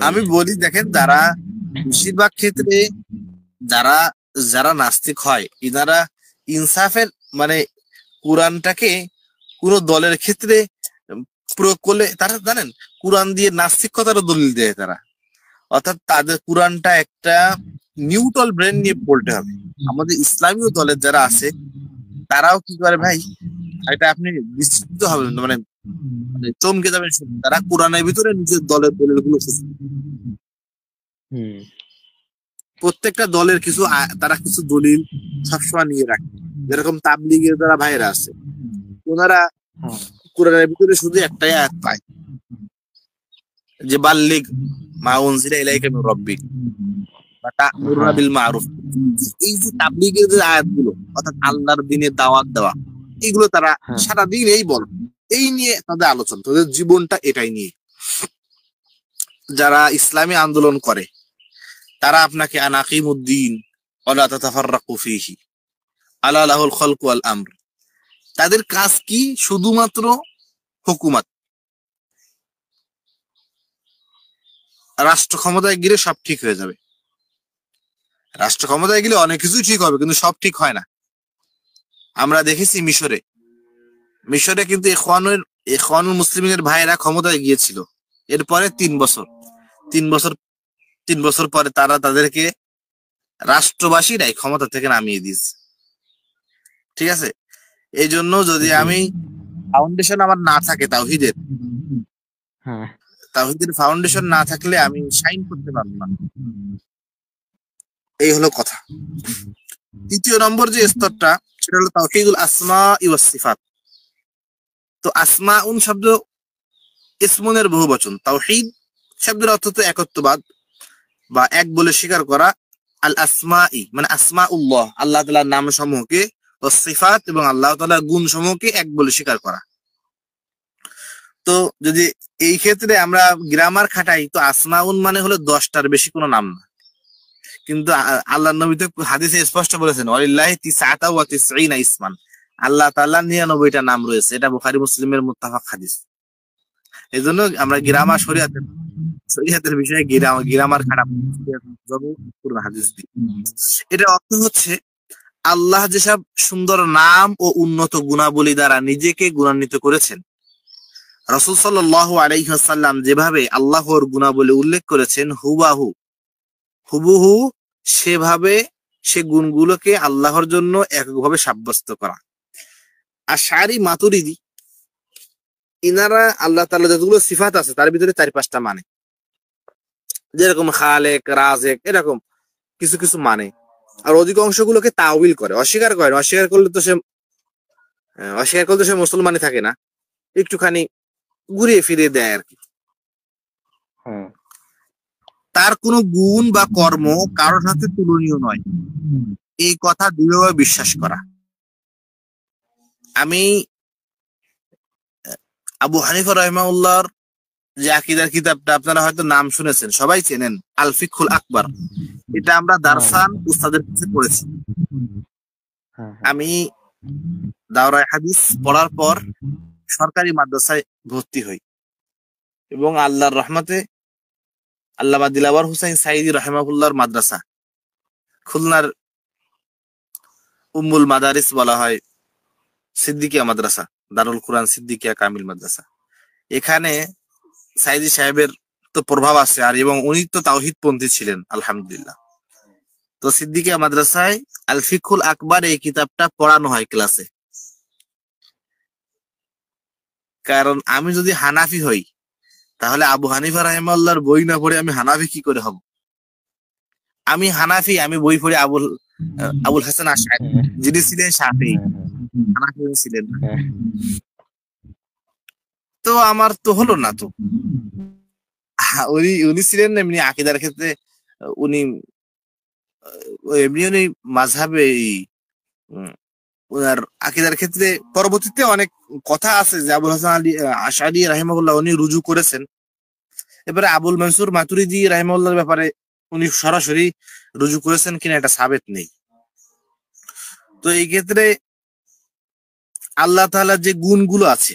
আমি বলি দেখেন, তারা বেশিরভাগ ক্ষেত্রে যারা নাস্তিক হয়, ইনারা ইনসাফের মানে কোরআনটাকে কোন দলের ক্ষেত্রে প্রয়োগ করলে তারা জানেন কোরআন দিয়ে নাস্তিকতারও দলিল দেয় তারা। অর্থাৎ তাদের কোরআনটা একটা নিউট্রাল ব্রেন নিয়ে পড়তে হবে। আমাদের ইসলামীয় দলের যারা আছে তারাও কি করে ভাই, এটা আপনি বিস্তৃত হবেন, মানে চমকে যাবেন, তারা কোরআনের ভিতরে নিজের দলের দলিলগুলো প্রত্যেকটা দলের তারা কিছু দলিল সবসময় নিয়ে রাখে। যেরকম তাবলীগের যারা ভাইরা আছে, ওনারা কোরআনের ভিতরে শুধু একটাই আয়াত পায়, যে বাল্লিগ মা উনজিলা ইলাইকা মির রাব্বিক বা তা'মুরুনা বিল মা'রুফ। এই যে তাবলীগের যে আয়াতগুলো, অর্থাৎ আল্লাহর দ্বীনের দাওয়াত দেওয়া, এগুলো তারা সারা দিন এই নিয়ে তাদের আলোচনা, তাদের জীবনটা এটাই নিয়ে। যারা ইসলামী আন্দোলন করে তারা আপনাকে আনাকিমুদ্দিন ওয়ালা তাতাফাররাকু ফীহি আলা লাহুল খালকু ওয়াল আমর, তাদের কাজ কি? শুধুমাত্র হুকুমত, রাষ্ট্র ক্ষমতায় গেলে সব ঠিক হয়ে যাবে। রাষ্ট্র ক্ষমতায় গেলে অনেক কিছু ঠিক হবে, কিন্তু সব ঠিক হয় না। আমরা দেখেছি মিশরে কিন্তু ইখওয়ানুল মুসলিমিনের ভাইরা ক্ষমতায় গিয়েছিল, এরপরে 3 বছর পরে তারা তাদেরকে রাষ্ট্রবাসীরাই ক্ষমতা থেকে নামিয়ে দিয়েছে। ঠিক আছে, এই জন্য যদি আমি ফাউন্ডেশন আমার না থাকে তাওহীদের, তাওহীদের ফাউন্ডেশন না থাকলে আমি শাইন করতে পারবো না। এই হলো কথা। তৃতীয় নম্বর যে স্তরটা সেটা হলো তাওহীদুল আসমা ওয়াস সিফাত। তো আসমাউন শব্দ ইসমুনের বহুবচন, তাওহীদ শব্দের অর্থ তো একত্ববাদ বা এক বলে স্বীকার করা, আল আসমাই মানে আসমাউল্লাহ আল্লাহ তাআলার নাম সমূহকে, ও সিফাত এবং আল্লাহ তাআলার গুণ সমূহকে এক বলে স্বীকার করা। তো যদি এই ক্ষেত্রে আমরা গ্রামার খাটাই তো আসমাউন মানে হলো 10টার বেশি কোনো নাম না, কিন্তু আল্লাহর নবী তো হাদিসে স্পষ্ট বলেছেন ওয়ালিল্লাহি তিসআতা ওয়া তিসঈনা ইসমান, আল্লাহ তাআলার 99টা নাম রয়েছে। এটা বুখারী মুসলিমের মুত্তাফাক হাদিস। এজন্য আমরা গ্রামার শরীয়তের বিষয়ে গ্রামার খারাপ পুরো হাদিস দিই। এটার অর্থ হচ্ছে আল্লাহ যেসব সুন্দর নাম ও উন্নত গুণাবলী দ্বারা নিজেকে গুণান্বিত করেছেন, রাসূল সাল্লাল্লাহু আলাইহি ওয়াসাল্লাম যেভাবে আল্লাহর গুণাবলী উল্লেখ করেছেন হুবহু সেভাবে সে গুণগুলোকে আল্লাহর জন্য এককভাবে সাব্যস্ত করা। আশআরী মাতুরিদি ইনারা আল্লাহ তাআলা যতগুলো সিফাত আছে তার ভিতরে 4-5টা মানে, যেরকম খালেক, রাজেক, এরকম কিছু কিছু মানে, আর অধিকাংশগুলোকে তাওয়িল করে, অস্বীকার করে। অস্বীকার করলে তো সে মুসলমানই থাকে না, একটুখানি ঘুরিয়ে ফিরিয়ে দেয় আর কি। তার কোনো গুণ বা কর্ম কারোর সাথে তুলনীয় নয়, এই কথা দৃঢ়ভাবে বিশ্বাস করা। আমি আবু হানিফা রাহিমাহুল্লাহর যে আকীদার কিতাবটা আপনারা হয়তো নাম শুনেছেন, সবাই চেনেন, আল ফিকহুল আকবার। এটা আমরা দারসান উস্তাদের কাছে পড়েছি। আমি দাওরায়ে হাদিস পড়ার পর সরকারি মাদ্রাসায় ভর্তি হই এবং আল্লাহর রহমতে আল্লামা দিলাওয়ার হোসেন সাইদি রাহিমাহুল্লাহর মাদ্রাসা, খুলনার উম্মুল মাদারিস বলা হয়, সিদ্দিকিয়া মাদ্রাসা, দারুল কুরআন সিদ্দিকিয়া কামিল মাদ্রাসা। এখানে সাইদি সাহেবের তো প্রভাব আছে, আর এবং উনি তো তাওহীদ পন্থী ছিলেন আলহামদুলিল্লাহ। তো সিদ্দিকিয়া মাদ্রাসায় আল ফিকহুল আকবার এই কিতাবটা পড়ানো হয় ক্লাসে। কারণ আমি যদি হানাফি হই তাহলে আবু হানিফা রাহিমাহুল্লাহর বই না পড়ে আমি হানাফি কি করে হব? আমি হানাফি, আমি বই পড়ি আবুল হাসান আশআরী, যিনি ছিলেন শাফিঈ, হানাফি ছিলেন না। তো আমার তো হলো না। তো উনি ছিলেন এমনি আকীদার ক্ষেত্রে, উনি এমনি মাযহাবে ওনার আকীদার ক্ষেত্রে পরবর্তীতে অনেক কথা আছে যে আবুল হাসান আশআরী রাহিমাহুল্লাহ উনি রুজু করেছেন। এবারে আবুল মনসুর মাতুরিদি রাহিমাহুল্লাহর ব্যাপারে উনি সরাসরি রুজু করেছেন কিনা এটা সাবেত নেই। তো এই ক্ষেত্রে আল্লাহ তাআলার যে গুণগুলো আছে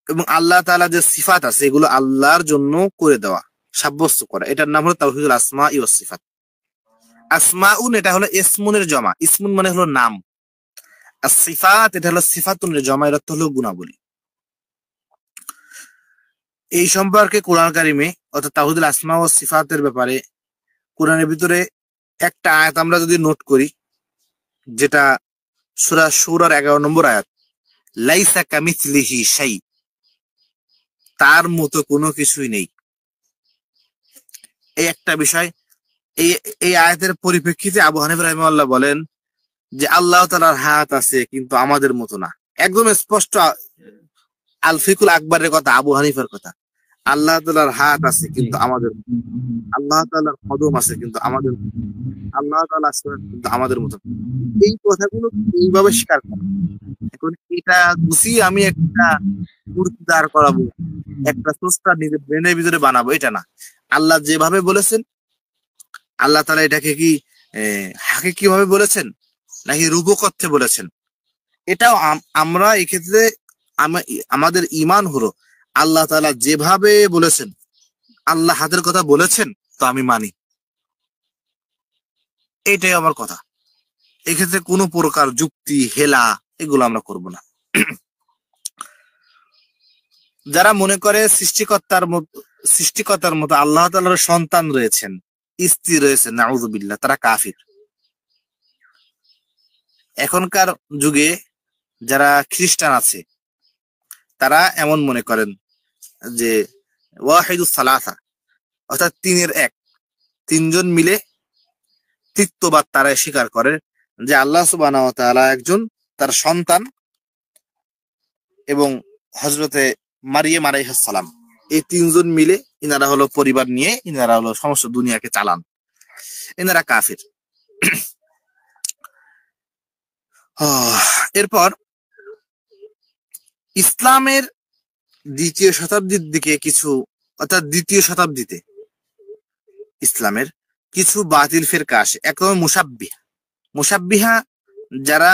এবং আল্লাহ তাআলার যে সিফাত আছে এগুলো আল্লাহর জন্য করে দেওয়া, সাব্যস্ত করা, এটার নাম হলো তাওহীদুল আসমা ওয়াস সিফাত। আসমাউন এটা হলো ইসমুনের জমা, ইসমুন মানে হলো নাম, আর সিফাত এটা হলো সিফাতুনের জমা, এর অর্থ হলো গুণাবলী। এই সম্পর্কে কোরআন কারিমে অর্থাৎ তাওহীদুল আসমা ওয়াস সিফাতের ব্যাপারে কোরআনের ভিতরে একটা আয়াত আমরা যদি নোট করি, যেটা সূরা শুরার 11 নম্বর আয়াত, লাইসা কামিসলিহি শাই, তার মতো কোনো কিছুই নেই। এই একটা বিষয়, এই এই আয়াতের পরিপ্রেক্ষিতে আবু হানিফা রাহিমাহুল্লাহ বলেন যে আল্লাহ তাআলার হাত আছে কিন্তু আমাদের মতো না। একদম স্পষ্ট আল ফিকুল আকবরের কথা, আবু হানিফার কথা। আল্লাহ তাআলার হাত আছে কিন্তু আমাদের, আল্লাহ তাআলার কদম আছে কিন্তু আমাদের, আল্লাহ তাআলা আসবেন কিন্তু আমাদের মতো। এই কথাগুলো এইভাবে স্বীকার করা। এখন এটা গুছিয়ে আমি একটা মূর্তি দাঁড় করাবো, একটা স্রষ্টা নিজের ব্রেনের ভিতরে বানাবো, এটা না। আল্লাহ যেভাবে বলেছেন, আল্লাহ তাআলা এটাকে কি হাকিকি ভাবে বলেছেন নাকি রূপক অর্থে বলেছেন, এটাও আমরা এক্ষেত্রে আমাদের ঈমান হলো আল্লাহ তাআলা যেভাবে বলেছেন, আল্লাহ হাতের কথা বলেছেন তো আমি মানি, এইটাই আমার কথা। এক্ষেত্রে কোনো প্রকার যুক্তি হেলা এগুলো আমরা করব না। যারা মনে করে সৃষ্টিকর্তার মতো আল্লাহ তাআলার সন্তান রয়েছেন, স্ত্রী রয়েছে, নাউযুবিল্লাহ, তারা কাফির। এখনকার যুগে যারা খ্রিস্টান আছে তারা এমন মনে করেন যে ওয়াহিদুস সালাসা, অর্থাৎ তিনের এক, তিনজন মিলে তৃতীয়বার তারা স্বীকার করে যে আল্লাহ সুবহানাহু ওয়া তাআলা একজন, তার সন্তান এবং হযরতে মারিয়াম আলাইহিস সালাম, এই তিনজন মিলে ইনারা হলো পরিবার নিয়ে ইনারা হলো সমস্ত দুনিয়াকে চালান। এনারা কাফির। এরপর ইসলামের দ্বিতীয় শতাব্দীর দিকে কিছু, অর্থাৎ দ্বিতীয় শতাব্দীতে ইসলামের কিছু বাতিল ফিরকা আসে। এক নম্বর মুসাব্বিহা, যারা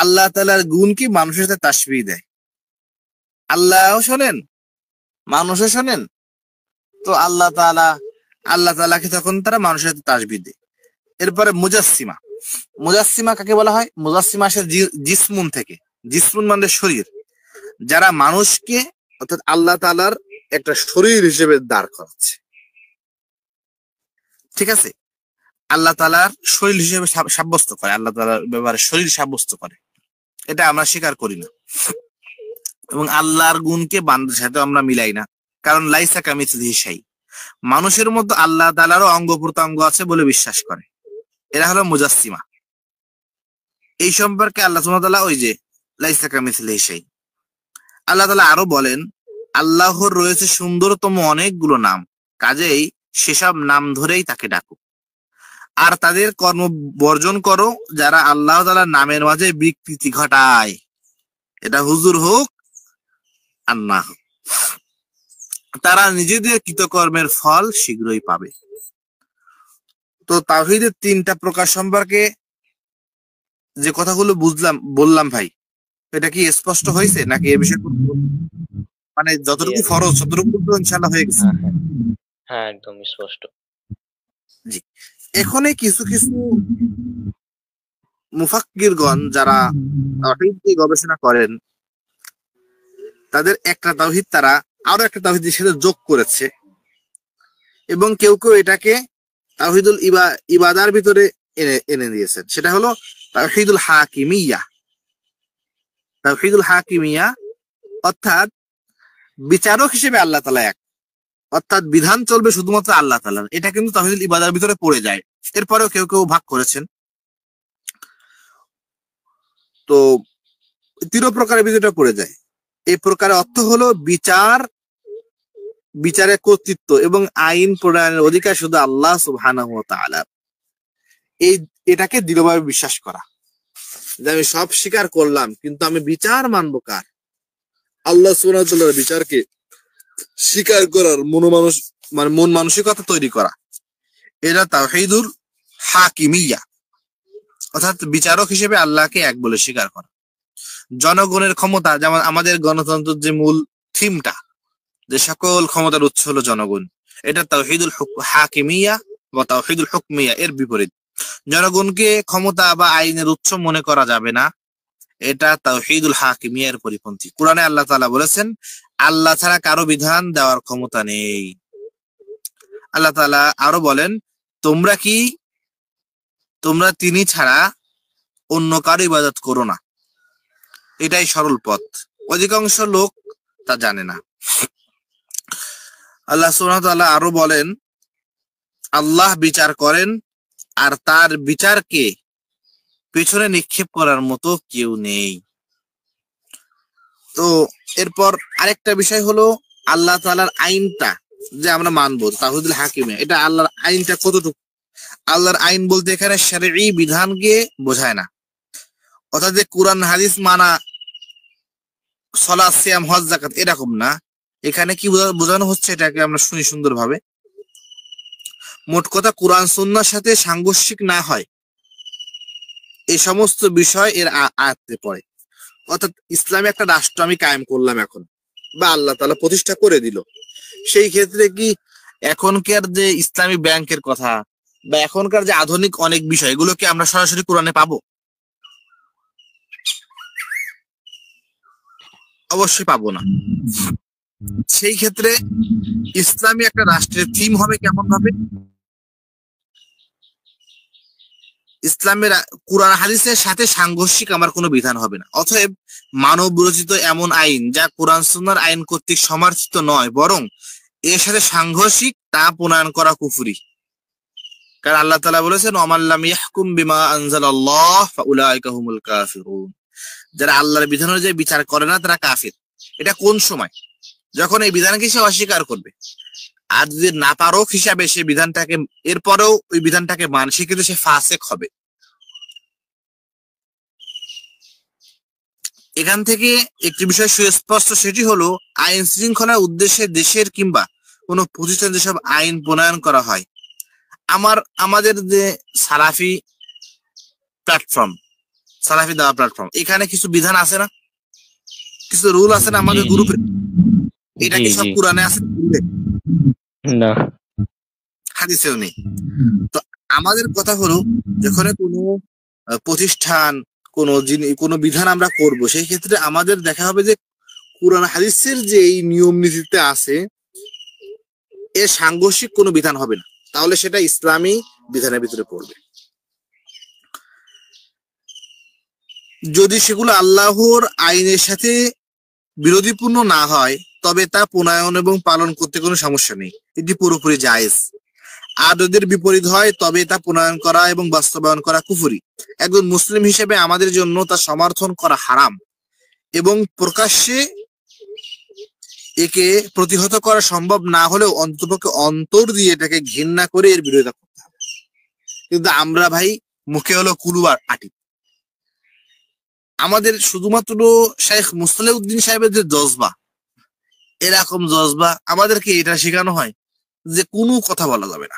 আল্লাহ তাআলার গুণকে মানুষের সাথে তাসবিহ দেয়। আল্লাহও শোনেন, মানুষও শোনেন, তো আল্লাহ তাআলাকে তখন তারা মানুষের সাথে তাসবিহ দেয়। এরপরে মুজাসসিমা কাকে বলা হয়? মুজাসসিমা আসে জিসমুন থেকে। জিসমুন মানে শরীর, যারা মানুষকে অর্থাৎ আল্লাহ তাআলার একটা শরীর হিসেবে দাঁড় করাচ্ছে। ঠিক আছে, আল্লাহ তাআলার শরীর হিসেবে সাব্যস্ত করে, আল্লাহ তাআলার ব্যাপারে শরীর সাব্যস্ত করে, এটা আমরা স্বীকার করি না। এবং আল্লাহর গুণকে বান্দার সাথে আমরা মিলাই না, কারণ লাইসা কামিসলিহি শাই, মানুষের মতো আল্লাহ তাআলারও অঙ্গ প্রত্যঙ্গ আছে বলে বিশ্বাস করে। এরা হলো মুজাসসিমা। এই সম্পর্কে আল্লাহ সুবহানাহু ওয়া তাআলা ওই যে লাইসা কামিসলিহি শাই, আল্লাহ তাআলা আরো বলেন, আল্লাহর রয়েছে সুন্দরতম অনেকগুলো নাম, কাজেই সেসব নাম ধরেই তাকে ডাকো। আর তাদের কর্ম বর্জন করো যারা আল্লাহ তাআলার নামের মাঝে বিকৃতি ঘটায়, এটা হুজুর হোক আর না হোক, তারা নিজেদের কৃতকর্মের ফল শীঘ্রই পাবে। তো তাওহীদের তিনটা প্রকার সম্পর্কে যে কথাগুলো বললাম ভাই, এটা কি স্পষ্ট হয়েছে নাকি এ বিষয়ে মানে যতটুকু ফরজ ততটুকু তো ইনশাআল্লাহ হয়ে গেছে? হ্যাঁ, একদম স্পষ্ট। জি, এখানে কিছু মুফাক্কিরগণ যারা তাওহীদ নিয়ে গবেষণা করেন, তাদের একটা তাওহীদ তারা আরো একটা তাওহীদের সাথে যোগ করেছে, এবং কেউ এটাকে তাওহীদুল ইবাদার ভিতরে এনে দিয়েছেন। সেটা হলো তাওহীদুল হাকিমিয়া। তাওহীদুল হাকিমিয়া অর্থাৎ বিচারক হিসেবে আল্লাহ তাআলা এক, অর্থাৎ বিধান চলবে শুধুমাত্র আল্লাহ তাআলার। এটা কিন্তু তাওহীদুল ইবাদার ভিতরে পড়ে যায়। এরপরেও কেউ ভাগ করেছেন। তো তিন প্রকারের ভিতরে পড়ে যায়। এই প্রকারের অর্থ হলো বিচারের কর্তৃত্ব এবং আইন প্রণয়নের অধিকার শুধু আল্লাহ সুবহানাহু ওয়া তাআলা। এটাকে দৃঢ়ভাবে বিশ্বাস করা যে আমি সব স্বীকার করলাম, কিন্তু আমি বিচার মানবো কার? আল্লাহ সুবহানাহু ওয়া তাআলার বিচারকে স্বীকার করার মন মানসিকতা তৈরি করা, এটা তাওহীদুল হাকিমিয়া, অর্থাৎ বিচারক হিসেবে আল্লাহকে এক বলে স্বীকার করা। জনগণের ক্ষমতা, যেমন আমাদের গণতন্ত্রের যে মূল থিমটা, যে সকল ক্ষমতার উৎস হলো জনগণ, এটা তাওহীদুল হাকিমিয়া বা তাওহীদুল হুকমিয়া এর বিপরীত। জনগণকে ক্ষমতা বা আইনের উৎস মনে করা যাবে না, এটা তাওহীদুল হাকিমিয়ার পরিপন্থী। কোরআনে আল্লাহ তাআলা বলেছেন, আল্লাহ ছাড়া কারো বিধান দেওয়ার ক্ষমতা নেই। আল্লাহ তাআলা আরো বলেন, তোমরা তিনি ছাড়া অন্য কারো ইবাদত করো না, এটাই সরল পথ। অধিকাংশ লোক তা জানে না। আল্লাহ সুবহানাহু ওয়া তাআলা আরো বলেন, আল্লাহ বিচার করেন আর তার বিচারকে পেছনে নিক্ষেপ করার মতো কেউ নেই। তো এরপর আরেকটা বিষয় হলো আল্লাহ তাআলার আইনটা যে আমরা মানবো, তাওহীদুল হাকিমিয়া, এটা আল্লাহর আইনটা কতটুকু? আল্লাহর আইন বলতে এখানে শরঈ বিধানকে বোঝায় না, অর্থাৎ যে কোরআন হাদিস মানা, সালাত সিয়াম হজ যাকাত এরকম না। এখানে কি বোঝানো হচ্ছে এটাকে আমরা শুনি সুন্দরভাবে। মোট কথা, কোরআন সুন্নাহর সাথে সাংঘর্ষিক না হয় এই সমস্ত বিষয় এর আয়াতে পড়ে। অর্থাৎ ইসলামী একটা রাষ্ট্র আমি কায়েম করলাম এখন, বা আল্লাহ তাআলা প্রতিষ্ঠা করে দিল, সেই ক্ষেত্রে কি এখনকার যে ইসলামী ব্যাংকের কথা বা এখনকার যে আধুনিক অনেক বিষয়, এগুলো কি আমরা সরাসরি কোরআনে পাবো? অবশ্যই পাবো না। সেই ক্ষেত্রে ইসলামী একটা রাষ্ট্রের থিম হবে কেমন ভাবে? ইসলামের কুরআন হাদিসের সাথে সাংঘর্ষিক আমার কোনো বিধান হবে না। অতএব মানব রচিত এমন আইন যা কোরআন সুন্নাহর আইন কর্তৃক সমর্থিত নয়, বরং এর সাথে সাংঘর্ষিক তা প্রণয়ন করা কুফরি। কারণ আল্লাহ তাআলা বলেছেন ওয়ামাল্লাম ইয়াহকুম বিমা আনজালাল্লাহ ফাউলাইকা হুমুল কাফিরুন, যারা আল্লাহর বিধান অনুযায়ী বিচার করে না তারা কাফির। এটা কোন সময়? যখন এই বিধানকে সে অস্বীকার করবে। আর যদি নাপারক হিসাবে সে বিধানটাকে এরপরেও ওই বিধানটাকে মানে, সেক্ষেত্রে সে ফাসেক হবে। এখান থেকে একটি বিষয় সুস্পষ্ট, সেটি হলো আইন শৃঙ্খলার উদ্দেশ্যে দেশের কিংবা কোনো প্রতিষ্ঠান যেসব আইন প্রণয়ন করা হয়, আমাদের যে সালাফি প্ল্যাটফর্ম, সালাফি দাওয়া প্ল্যাটফর্ম, এখানে কিছু বিধান আছে না, কিছু রুল আছে না আমাদের গ্রুপে, এটা কি সব কোরআনে আছে? না, হাদিসেও নেই। তো আমাদের কথা হলো যখন কোনো প্রতিষ্ঠান কোনো বিধান আমরা করব, সেই ক্ষেত্রে আমাদের দেখা হবে যে কুরআন হাদিসের যে এই নিয়ম নীতিতে আছে এর সাংঘর্ষিক কোনো বিধান হবে না, তাহলে সেটা ইসলামী বিধানের ভিতরে পড়বে। যদি সেগুলো আল্লাহর আইনের সাথে বিরোধীপূর্ণ না হয় তবে তা প্রণয়ন এবং পালন করতে কোনো সমস্যা নেই, এটি পুরোপুরি জায়েজ। আর যদি বিপরীত হয় তবে তা প্রণয়ন করা এবং বাস্তবায়ন করা কুফরি। একজন মুসলিম হিসেবে আমাদের জন্য তা সমর্থন করা হারাম এবং প্রকাশ্যে একে প্রতিহত করা সম্ভব না হলেও অন্ততপক্ষে অন্তর দিয়ে এটাকে ঘৃণা করে এর বিরোধিতা করতে হবে। কিন্তু আমরা ভাই মুখে হলো কুলুবার আটি। আমাদের শুধুমাত্র শেখ মুসলিউদ্দিন সাহেবের যে জজবা, এরকম জজবা আমাদেরকে এটা শেখানো হয় যে কোনো কথা বলা যাবে না।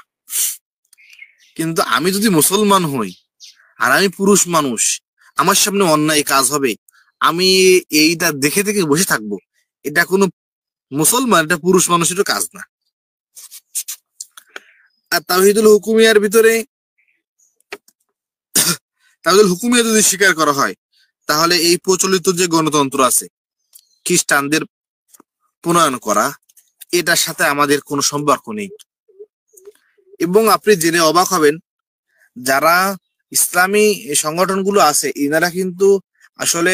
কিন্তু আমি যদি মুসলমান হই আর আমি পুরুষ মানুষ, আমার সামনে অন্যায় কাজ হবে, আমি এইটা দেখে দেখে বসে থাকবো, এটা কোনো মুসলমান, এটা পুরুষ মানুষেরও কাজ না। আর তাওহীদুল হুকুমিয়ার ভিতরে তাওহীদুল হুকুমিয়া যদি স্বীকার করা হয় তাহলে এই প্রচলিত যে গণতন্ত্র আছে খ্রিস্টানদের প্রণয়ন করা, এটার সাথে আমাদের কোনো সম্পর্ক নেই। এবং আপনি জেনে অবাক হবেন, যারা ইসলামী সংগঠনগুলো আছে এনারা কিন্তু আসলে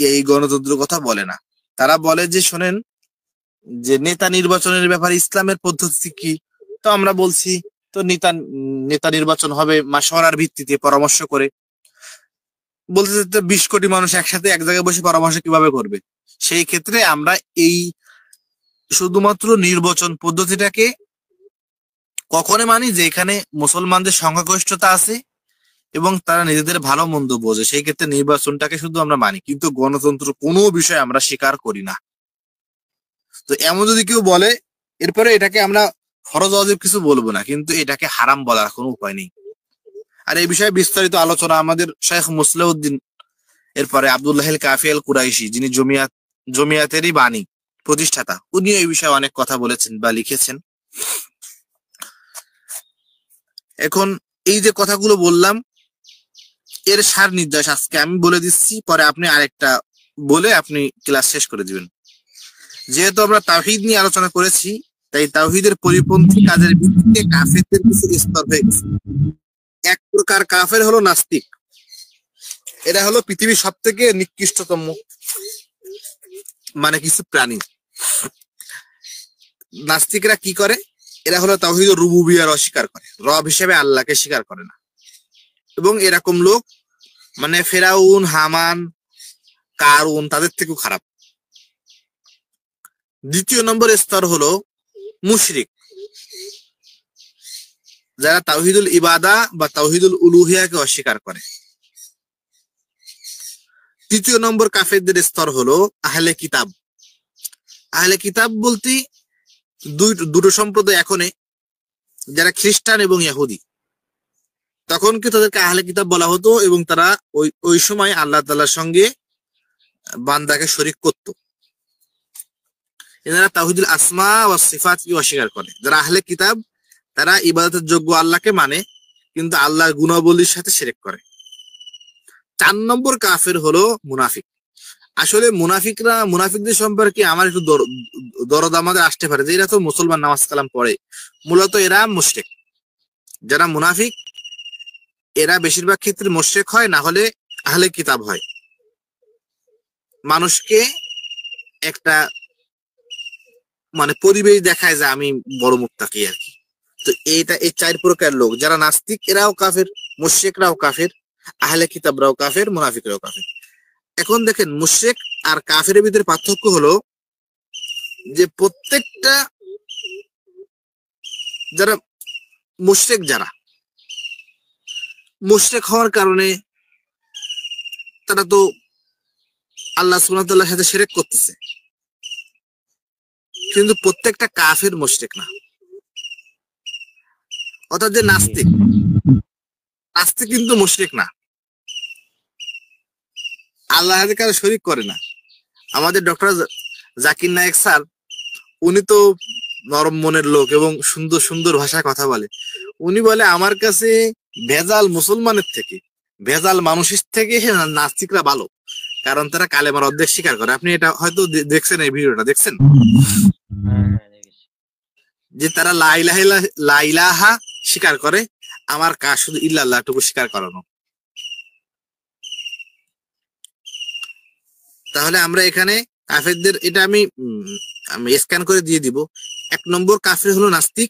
এই গণতন্ত্রের কথা বলে না। তারা বলে যে শোনেন, যে নেতা নির্বাচনের ব্যাপারে ইসলামের পদ্ধতি কি? তো আমরা বলছি তো নেতা নির্বাচন হবে মাশওয়ারার ভিত্তিতে, পরামর্শ করে। বলতে 20 কোটি মানুষ একসাথে এক জায়গায় বসে পরামর্শ কিভাবে করবে? সেই ক্ষেত্রে আমরা এই শুধুমাত্র নির্বাচন পদ্ধতিটাকে কখনো মানি যে এখানে মুসলমানদের সংখ্যাগরিষ্ঠতা আছে এবং তারা নিজেদের ভালো মন্দ বোঝে, সেই ক্ষেত্রে নির্বাচনটাকে শুধু আমরা মানি, কিন্তু গণতন্ত্র কোনো বিষয় আমরা স্বীকার করি না। তো এমন যদি কেউ বলে, এরপরে এটাকে আমরা ফরজ ওয়াজিব কিছু বলবো না, কিন্তু এটাকে হারাম বলার কোনো উপায় নেই। আর এই বিষয়ে বিস্তারিত আলোচনা আমাদের শেখ মুসলিউদ্দিন, এরপরে আব্দুল্লাহ আল কাফি আল কুরাইশি, যিনি জমিয়াতেরই বাণী প্রতিষ্ঠাতা, উনি এই বিষয়ে অনেক কথা বলেছেন বা লিখেছেন। এখন এই যে কথাগুলো বললাম এর সার নির্দেশ আজকে আমি বলে দিচ্ছি, পরে আপনি আরেকটা বলে আপনি ক্লাস শেষ করে দিবেন। যেহেতু আমরা তাওহীদ নিয়ে আলোচনা করেছি, তাই তাওহীদের পরিপন্থী কাজের ভিত্তিতে কাফেরদের কিছু স্তর হয়ে গেছে। এক প্রকার কাফের হলো নাস্তিক, এরা হলো পৃথিবীর সব থেকে নিকৃষ্টতম কিছু প্রাণী। নাস্তিকরা কি করে? এরা হলো তাওহীদ রুবুবিয়্যার অস্বীকার করে, রব হিসেবে আল্লাহকে স্বীকার করে না। এবং এরকম লোক ফেরাউন, হামান, কারুন তাদের থেকেও খারাপ। দ্বিতীয় নম্বর স্তর হলো মুশরিক, যারা তাওহীদুল ইবাদা বা তাওহীদুল উলুহিয়াকে অস্বীকার করে। তৃতীয় নম্বর কাফেরদের স্তর হলো আহলে কিতাব। আহলে কিতাব বলতে দুটো সম্প্রদায় এখনে, যারা খ্রিস্টান এবং ইহুদি। তখন কি তাদেরকে আহলে কিতাব বলা হতো এবং তারা ওই সময় আল্লাহ তাআলার সঙ্গে বান্দাকে শরীক করত। এনারা তাওহীদুল আসমা ওয়াস সিফাতকে অস্বীকার করে। যারা আহলে কিতাব তারা ইবাদতের যোগ্য আল্লাহকে মানে, কিন্তু আল্লাহর গুণাবলীর সাথে শিরক করে। 4 নম্বর কাফের হলো মুনাফিক। আসলে মুনাফিকদের সম্পর্কে আমার একটু দরদ আমাদের আসতে পারে যে এরা তো মুসলমান, নামাজ কালাম পড়ে, মূলত এরা মুশরিক। যারা মুনাফিক এরা বেশিরভাগ ক্ষেত্রে মুশরিক হয়, না হলে আহলে কিতাব হয়। মানুষকে একটা মানে পরিবেশ দেখায় যে আমি বড় মুত্তাকি আর কি। তো এইটা এই 4 প্রকার লোক যারা নাস্তিক এরাও কাফের, মুশরিকরাও কাফের, আহলে কিতাবরাও কাফের, মুনাফিকরাও কাফের। এখন দেখেন মুশরিক আর কাফেরের ভিতরে পার্থক্য হলো যে প্রত্যেকটা যারা মুশরিক হওয়ার কারণে তারা তো আল্লাহ সুবহানাহু ওয়া তাআলার সাথে শিরক করতেছে, কিন্তু প্রত্যেকটা কাফের মুশরিক না। অর্থাৎ যে নাস্তিক কিন্তু মুশরিক না, আল্লাহর সাথে কারো শরীক করে না। আমাদের ডক্টর জাকির নায়েক স্যার, উনি তো নরম মনের লোক এবং সুন্দর সুন্দর ভাষায় কথা বলে। উনি বলে আমার কাছে ভেজাল মুসলমানের থেকে, ভেজাল মানুষের থেকে নাস্তিকরা ভালো, কারণ তারা কালেমার অর্ধেক স্বীকার করে। আপনি এটা হয়তো দেখছেন, এই ভিডিওটা দেখছেন যে তারা লা ইলাহা স্বীকার করে, আমার কাজ শুধু ইল্লাল্লাহ টুকু স্বীকার করানো। তাহলে আমরা এখানে কাফেরদের এটা আমি স্ক্যান করে দিয়ে দিব। 1 নম্বর কাফের হলো নাস্তিক,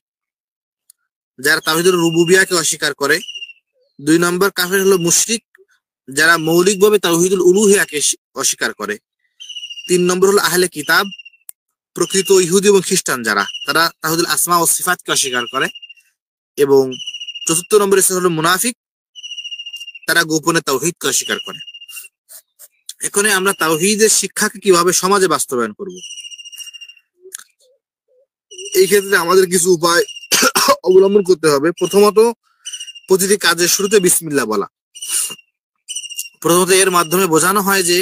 যারা তাওহীদুর রুবুবিয়াকে অস্বীকার করে। 2 নম্বর কাফের হলো মুশরিক, যারা মৌলিকভাবে তাওহীদুল উলুহিয়াকে অস্বীকার করে। 3 নম্বর হলো আহলে কিতাব, প্রকৃত ইহুদি এবং খ্রিস্টান যারা, তারা তাওহীদুল আসমা ও সিফাতকে অস্বীকার করে। এবং 4 নম্বর হলো মুনাফিক, তারা গোপনে তাওহীদকে অস্বীকার করে। এখানে আমরা তাওহীদের শিক্ষাকে কিভাবে সমাজে বাস্তবায়ন করব, এই ক্ষেত্রে আমাদের কিছু উপায় অবলম্বন করতে হবে। প্রথমত, প্রতিটি কাজের শুরুতে বিসমিল্লাহ বলা। প্রথমত এর মাধ্যমে বোঝানো হয় যে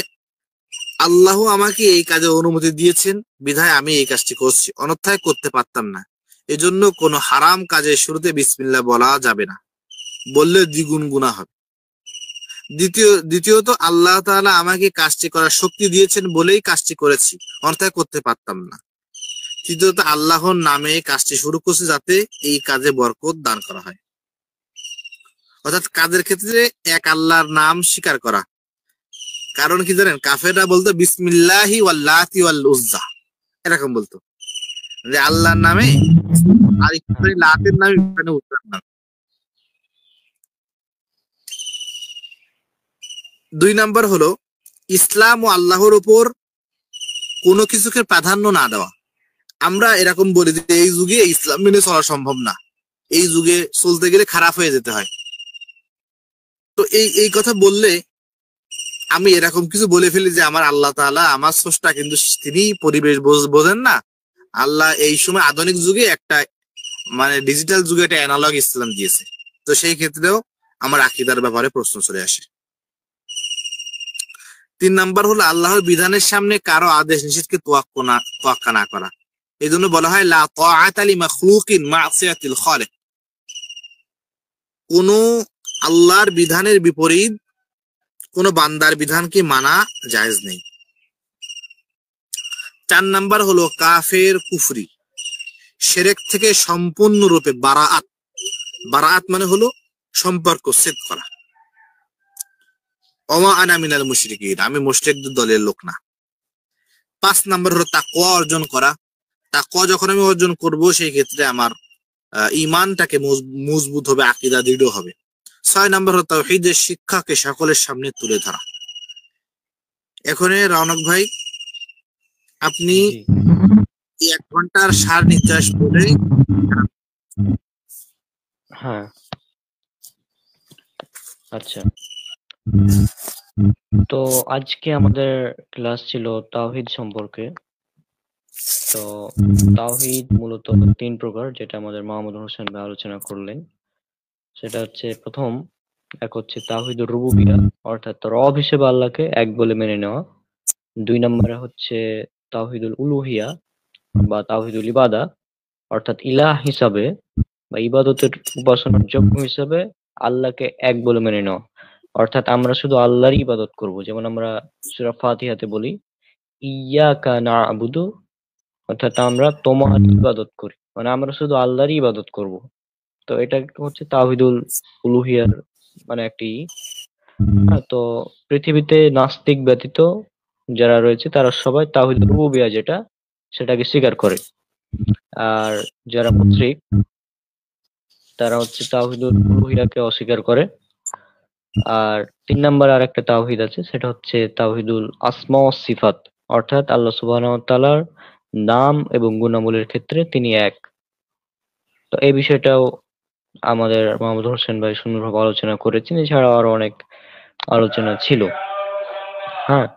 আল্লাহ আমাকে এই কাজে অনুমতি দিয়েছেন, বিধায় আমি এই কাজটি করছি, অন্যথায় করতে পারতাম না। এজন্য কোনো হারাম কাজের শুরুতে বিসমিল্লাহ বলা যাবে না, বললে দ্বিগুণ গুনাহ হবে। দ্বিতীয়ত আল্লাহ তাআলা আমাকে কাজটি করার শক্তি দিয়েছেন বলেই কাজটি করেছি, অন্যথায় করতে পারতাম না। তৃতীয়ত আল্লাহর নামে কাজটি শুরু করছি যাতে এই কাজে বরকত দান করা হয়। অর্থাৎ কাজের ক্ষেত্রে এক আল্লাহর নাম স্বীকার করা। কারণ কি জানেন, কাফেররা বলতো বিসমিল্লাহি ওয়াল লাতি ওয়াল উজ্জা, এরকম বলতো যে আল্লাহর নামে, আর লাতের নামে, উজ্জার নামে। 2 নাম্বার হলো ইসলাম ও আল্লাহর উপর কোনো কিছুকে প্রাধান্য না দেওয়া। আমরা এরকম বলি যে এই যুগে ইসলাম মেনে চলা সম্ভব না, এই যুগে চলতে গেলে খারাপ হয়ে যেতে হয়। তো এই কথা বললে আমি এরকম কিছু বলে ফেলি যে আমার আল্লাহ তাআলা আমার স্রষ্টা, কিন্তু তিনি পরিবেশ বোঝেন না। আল্লাহ এই সময় আধুনিক যুগে একটা মানে ডিজিটাল যুগে একটা অ্যানালগ ইসলাম দিয়েছে। তো সেই ক্ষেত্রেও আমার আকীদার ব্যাপারে প্রশ্ন চলে আসে। 3 নাম্বার হলো আল্লাহর বিধানের সামনে কারো আদেশ নিষেধকে তোয়াক্কা না করা। এই জন্য বলা হয় লা তাআতা লি মাখলুকিন মা'সিয়াতিল খালিক। কোন আল্লাহর বিধানের বিপরীত কোন বান্দার বিধানকে মানা জায়েজ নেই। 4 নাম্বার হলো কাফের কুফরি, শিরক থেকে সম্পূর্ণরূপে বারাআত। বারাআত মানে হলো সম্পর্ক ছেদ করা। ওমা আনা মিনাল মুশরিকিন, আমি মুশরিকদের দলের লোক না। 5 নাম্বার হলো তাকওয়া অর্জন করা। তাকওয়া যখন আমি অর্জন করব সেই ক্ষেত্রে আমার ঈমানটাকে মজবুত হবে, আকীদা দৃঢ় হবে। 6 নাম্বার হলো তাওহীদের শিক্ষাকে সকলের সামনে তুলে ধরা। এখন রওনক ভাই, আপনি 1 ঘন্টার সার নির্দেশ বলে। হ্যাঁ, আচ্ছা। তো আজকে আমাদের ক্লাস ছিল তাওহীদ সম্পর্কে। তো তাওহীদ মূলত 3 প্রকার, যেটা আমাদের মাহমুদ হোসেন ভাই আলোচনা করলেন। সেটা হচ্ছে প্রথম এক হচ্ছে তাওহীদুর রুবুবিয়্যাহ, অর্থাৎ রব হিসেবে আল্লাহকে এক বলে মেনে নেওয়া। 2 নম্বরে হচ্ছে তাওহীদুল উলুহিয়া বা তাওহীদুল ইবাদা, অর্থাৎ ইলাহ হিসাবে বা ইবাদতের উপাসনার যোগ্য হিসাবে আল্লাহকে এক বলে মেনে নেওয়া। অর্থাৎ আমরা শুধু আল্লাহরই ইবাদত করব, যেমন আমরা সূরা ফাতিহাতে বলি ইয়াকা না'বুদু, অর্থাৎ আমরা তোমার ইবাদত করি, মানে আমরা শুধু আল্লাহরই ইবাদত করব। তো এটা হচ্ছে তাওহীদুল উলুহিয়ার মানে একটি। তো পৃথিবীতে নাস্তিক ব্যতীত যারা রয়েছে তারা সবাই তাওহীদুল রুবুবিয়্যাহ যেটা, সেটাকে স্বীকার করে। আর যারা মুশরিক তারা হচ্ছে তাওহীদুল উলুহিয়াকে অস্বীকার করে। আর ৩ নাম্বার আরেকটা তাওহীদ আছে, সেটা হচ্ছে তাওহীদুল আসমা ওয়াস সিফাত, অর্থাৎ আল্লাহ সুবহানাহু ওয়া তাআলার নাম এবং গুণাবলীর ক্ষেত্রে তিনি এক। তো এই বিষয়টাও আমাদের মাহমুদ হোসেন ভাই সুন্দরভাবে আলোচনা করেছেন, এছাড়াও আরো অনেক আলোচনা ছিল। হ্যাঁ,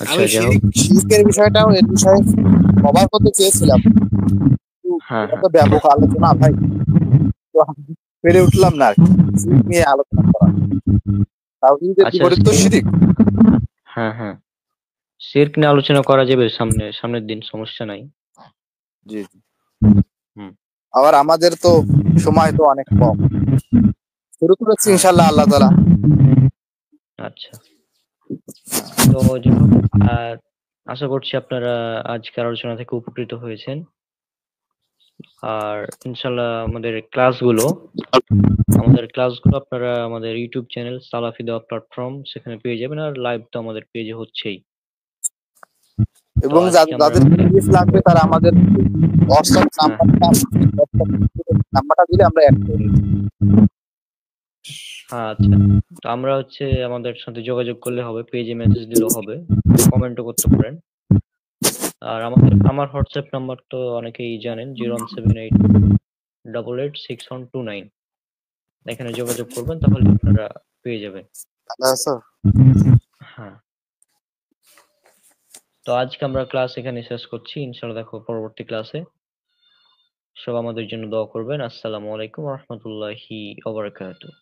আচ্ছা, আমি যাই হোক। শিরকের বিষয়টাও এর বিষয়ে কভার করতে চেয়েছিলাম, কিন্তু হ্যাঁ, এটা হ্যাঁ, তো ব্যাপক আলোচনা ভাই, তো আমি পেরে উঠলাম না আর কি শিরক নিয়ে আলোচনা করা। তাওহীদের আচ্ছা, বিপরীত তো শিরক। হ্যাঁ, হ্যাঁ, শিরক নিয়ে আলোচনা করা যাবে সামনের দিন, সমস্যা নাই। জি জি। হুম, আবার আমাদের তো সময় তো অনেক কম, শুরু করেছি হ্যাঁ, ইনশাল্লাহ আল্লাহ তাআলা। আচ্ছা। তো যাই হোক, আর আশা করছি আপনারা আজকের আলোচনা থেকে উপকৃত হয়েছেন। আর ইনশাল্লাহ আমাদের ক্লাসগুলো আপনারা আমাদের ইউটিউব চ্যানেল সালাফি দেওয়া প্ল্যাটফর্ম সেখানে পেয়ে যাবেন, আর লাইভ তো আমাদের পেজে হচ্ছেই। তো এবং আজকে আমরা যাদের পিডিএফ লাগবে তারা আমাদের হোয়াটসঅ্যাপ হ্যাঁ, নাম্বারটা দিলে আমরা অ্যাড করে দেব। হ্যাঁ, আচ্ছা। তো আমরা হচ্ছে আমাদের সাথে যোগাযোগ করলে হবে, পেজে মেসেজ দিলেও হবে, কমেন্টও করতে পারেন। আর আমার হোয়াটসঅ্যাপ নাম্বার তো অনেকেই জানেন, 01788886129। এখানে যোগাযোগ করবেন, তাহলে আপনারা পেয়ে যাবেন। হ্যাঁ স্যার। হ্যাঁ, তো আজকে আমরা ক্লাস এখানে শেষ করছি, ইনশাআল্লাহ দেখো পরবর্তী ক্লাসে। সব আমাদের জন্য দোয়া করবেন। আসসালামু আলাইকুম ওয়া রাহমাতুল্লাহি ওয়া বারাকাতুহু।